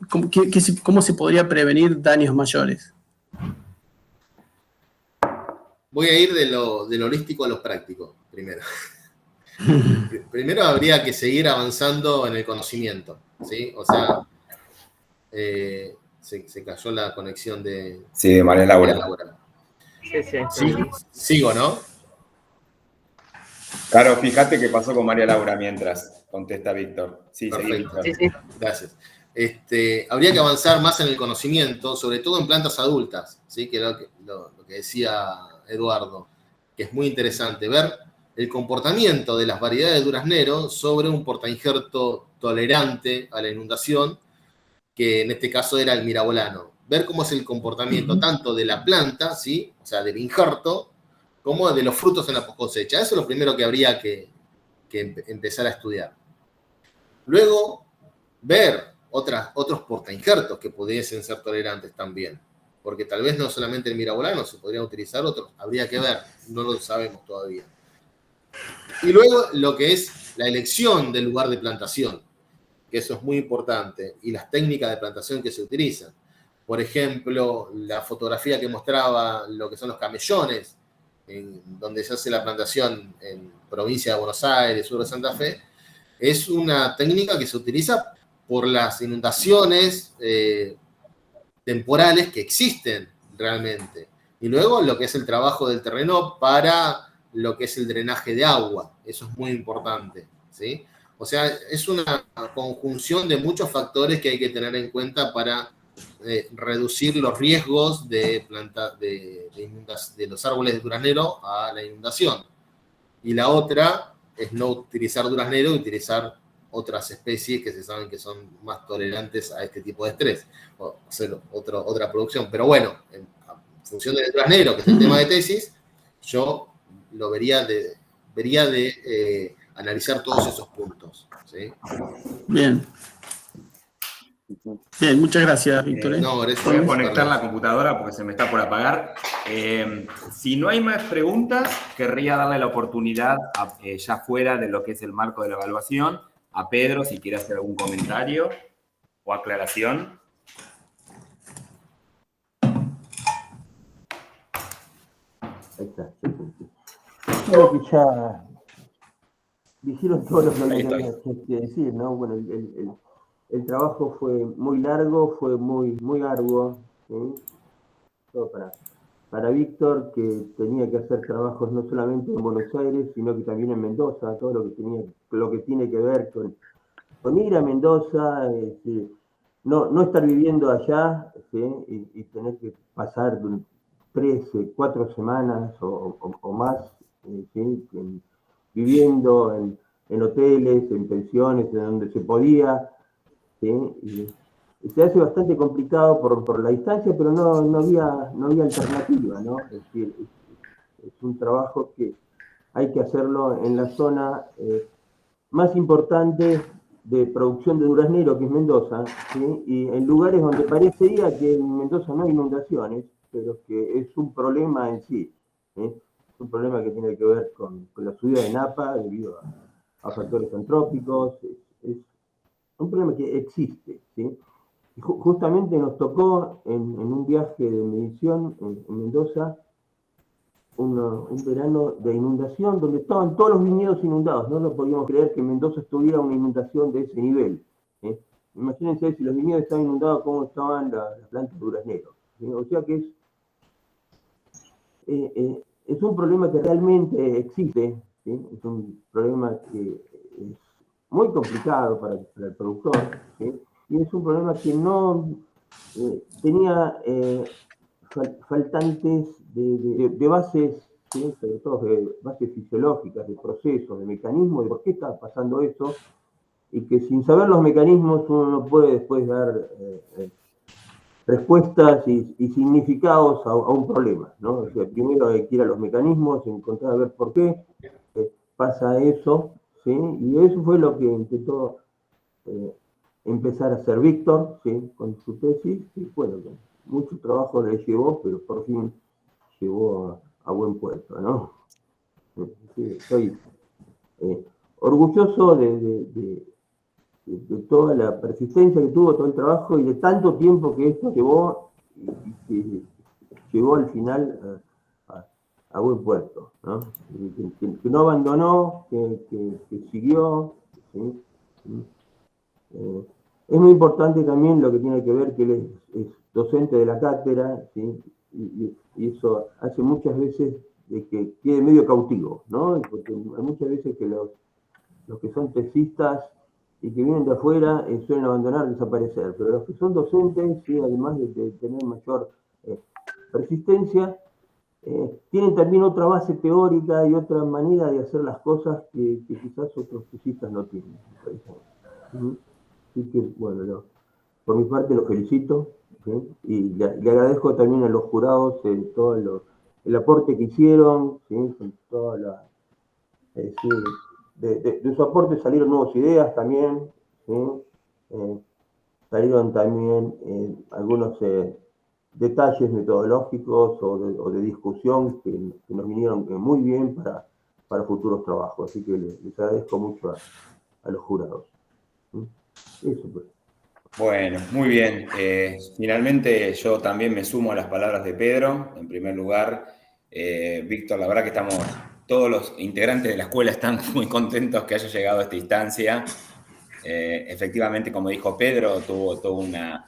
cómo se podría prevenir daños mayores? Voy a ir de lo holístico a lo práctico, primero. Primero habría que seguir avanzando en el conocimiento, ¿sí? O sea, se cayó la conexión de... Sí, de María Laura. Sí, sigo, ¿no? Claro, fíjate qué pasó con María Laura mientras contesta Víctor. Sí, Perfecto. Sí. Gracias. Habría que avanzar más en el conocimiento, sobre todo en plantas adultas, ¿sí? Que lo que decía Eduardo, que es muy interesante, ver el comportamiento de las variedades de duraznero sobre un portainjerto tolerante a la inundación, que en este caso era el mirabolano. Ver cómo es el comportamiento tanto de la planta, ¿sí? O sea, del injerto, como de los frutos en la cosecha. Eso es lo primero que habría que empezar a estudiar. Luego, ver otros portainjertos que pudiesen ser tolerantes también. Porque tal vez no solamente el mirabolano, se podrían utilizar otros. Habría que ver, no lo sabemos todavía. Y luego lo que es la elección del lugar de plantación, que eso es muy importante, y las técnicas de plantación que se utilizan. Por ejemplo, la fotografía que mostraba lo que son los camellones, donde se hace la plantación en provincia de Buenos Aires, sur de Santa Fe, es una técnica que se utiliza por las inundaciones temporales que existen realmente. Y luego lo que es el trabajo del terreno para lo que es el drenaje de agua. Eso es muy importante, ¿sí? O sea, es una conjunción de muchos factores que hay que tener en cuenta para reducir los riesgos de los árboles de duraznero a la inundación. Y la otra es no utilizar duraznero, utilizar otras especies que se saben que son más tolerantes a este tipo de estrés, o hacer otra producción. Pero bueno, en función del duraznero, que es el tema de tesis, yo lo vería de analizar todos esos puntos, ¿sí? Bien, muchas gracias, Víctor. No, voy a conectar la computadora porque se me está por apagar. Si no hay más preguntas, querría darle la oportunidad, ya fuera de lo que es el marco de la evaluación, a Pedro, si quiere hacer algún comentario o aclaración. Ahí está. Creo que ya dijeron todo lo que había que decir, ¿no? Bueno, el trabajo fue muy largo, fue muy arduo, ¿sí? Todo para Víctor, que tenía que hacer trabajos no solamente en Buenos Aires, sino que también en Mendoza, todo lo que tiene que ver con ir a Mendoza, no estar viviendo allá, ¿sí? y tener que pasar 3, 4 semanas o más, ¿sí? Viviendo en hoteles, en pensiones, en donde se podía, ¿sí? Y se hace bastante complicado por la distancia, pero no había alternativa, ¿no? Es decir, es un trabajo que hay que hacerlo en la zona más importante de producción de duraznero, que es Mendoza, ¿sí? Y en lugares donde parecería que en Mendoza no hay inundaciones, pero que es un problema en sí, ¿sí? Es un problema que tiene que ver con la subida de Napa debido a factores antrópicos, es un problema que existe, ¿sí? Y justamente nos tocó en un viaje de medición en Mendoza un verano de inundación donde estaban todos los viñedos inundados. No lo podíamos creer que Mendoza tuviera una inundación de ese nivel, ¿sí? Imagínense si los viñedos estaban inundados, cómo estaban las plantas de duraznero, ¿sí? O sea que es un problema que realmente existe, ¿sí? Es un problema que es muy complicado para el productor, ¿sí? Y es un problema que no tenía faltantes de bases, ¿sí? Sobre todo de bases fisiológicas, de procesos, de mecanismos, de por qué está pasando eso, y que sin saber los mecanismos uno no puede después dar respuestas y significados a un problema, ¿no? O sea, primero hay que ir a los mecanismos, encontrar a ver por qué pasa eso, ¿sí? Y eso fue lo que intentó empezar a hacer Víctor, ¿sí? Con su tesis, y bueno, mucho trabajo le llevó, pero por fin llegó a buen puerto, ¿no? Sí, estoy orgulloso de toda la persistencia que tuvo, todo el trabajo y de tanto tiempo que esto llevó y que llegó al final a buen puerto, ¿no? Que no abandonó, que siguió, ¿sí? Es muy importante también lo que tiene que ver que él es docente de la cátedra, ¿sí? Y eso hace muchas veces de que quede medio cautivo, ¿no? Porque hay muchas veces que los que son tesistas y que vienen de afuera suelen abandonar, desaparecer, pero los que son docentes, ¿sí? Además de tener mayor persistencia, tienen también otra base teórica y otra manera de hacer las cosas que quizás otros tesistas no tienen. Así que, bueno, por mi parte lo felicito, ¿sí? Y le agradezco también a los jurados todo el aporte que hicieron, ¿sí? Con toda la, sí, de su aporte salieron nuevas ideas también, ¿sí? Salieron también algunos detalles metodológicos o de discusión que nos vinieron muy bien para futuros trabajos. Así que les agradezco mucho a los jurados. Eso pues. Bueno, muy bien. Finalmente yo también me sumo a las palabras de Pedro. En primer lugar, Víctor, la verdad que todos los integrantes de la escuela están muy contentos que haya llegado a esta instancia. Efectivamente, como dijo Pedro, tuvo toda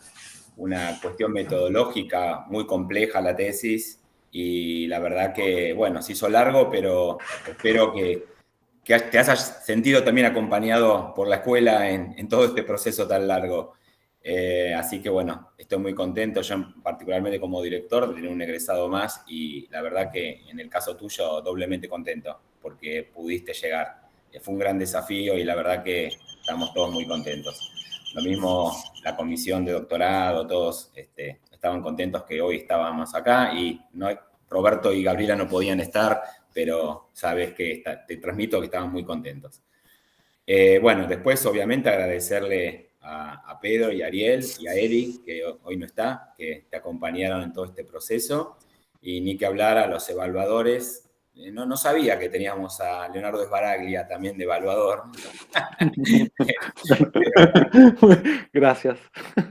una cuestión metodológica muy compleja la tesis y la verdad que, bueno, se hizo largo, pero espero que te hayas sentido también acompañado por la escuela en todo este proceso tan largo. Así que bueno, estoy muy contento, yo particularmente como director, de tener un egresado más y la verdad que en el caso tuyo doblemente contento porque pudiste llegar. Fue un gran desafío y la verdad que estamos todos muy contentos. Lo mismo la comisión de doctorado, todos estaban contentos que hoy estábamos acá y Roberto y Gabriela no podían estar, pero sabes que te transmito que estaban muy contentos. Bueno, después obviamente agradecerle a Pedro y a Ariel y a Eri, que hoy no está, que te acompañaron en todo este proceso, y ni que hablar a los evaluadores. No sabía que teníamos a Leonardo Sbaraglia también de evaluador. Gracias.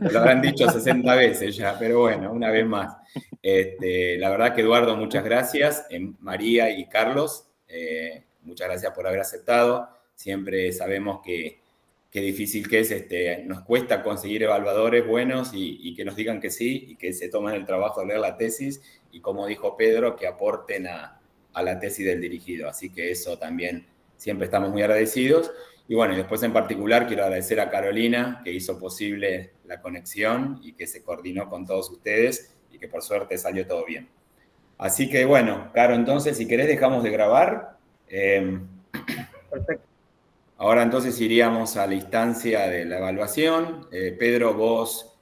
Lo habrán dicho 60 veces ya, pero bueno, una vez más. La verdad que Eduardo, muchas gracias. María y Carlos, muchas gracias por haber aceptado. Siempre sabemos qué difícil que es, nos cuesta conseguir evaluadores buenos y que nos digan que sí y que se tomen el trabajo de leer la tesis y, como dijo Pedro, que aporten a la tesis del dirigido. Así que eso también siempre estamos muy agradecidos. Y bueno, después en particular quiero agradecer a Carolina, que hizo posible la conexión y que se coordinó con todos ustedes y que por suerte salió todo bien. Así que bueno, Caro, entonces si querés dejamos de grabar. Perfecto. Ahora entonces iríamos a la instancia de la evaluación. Pedro, vos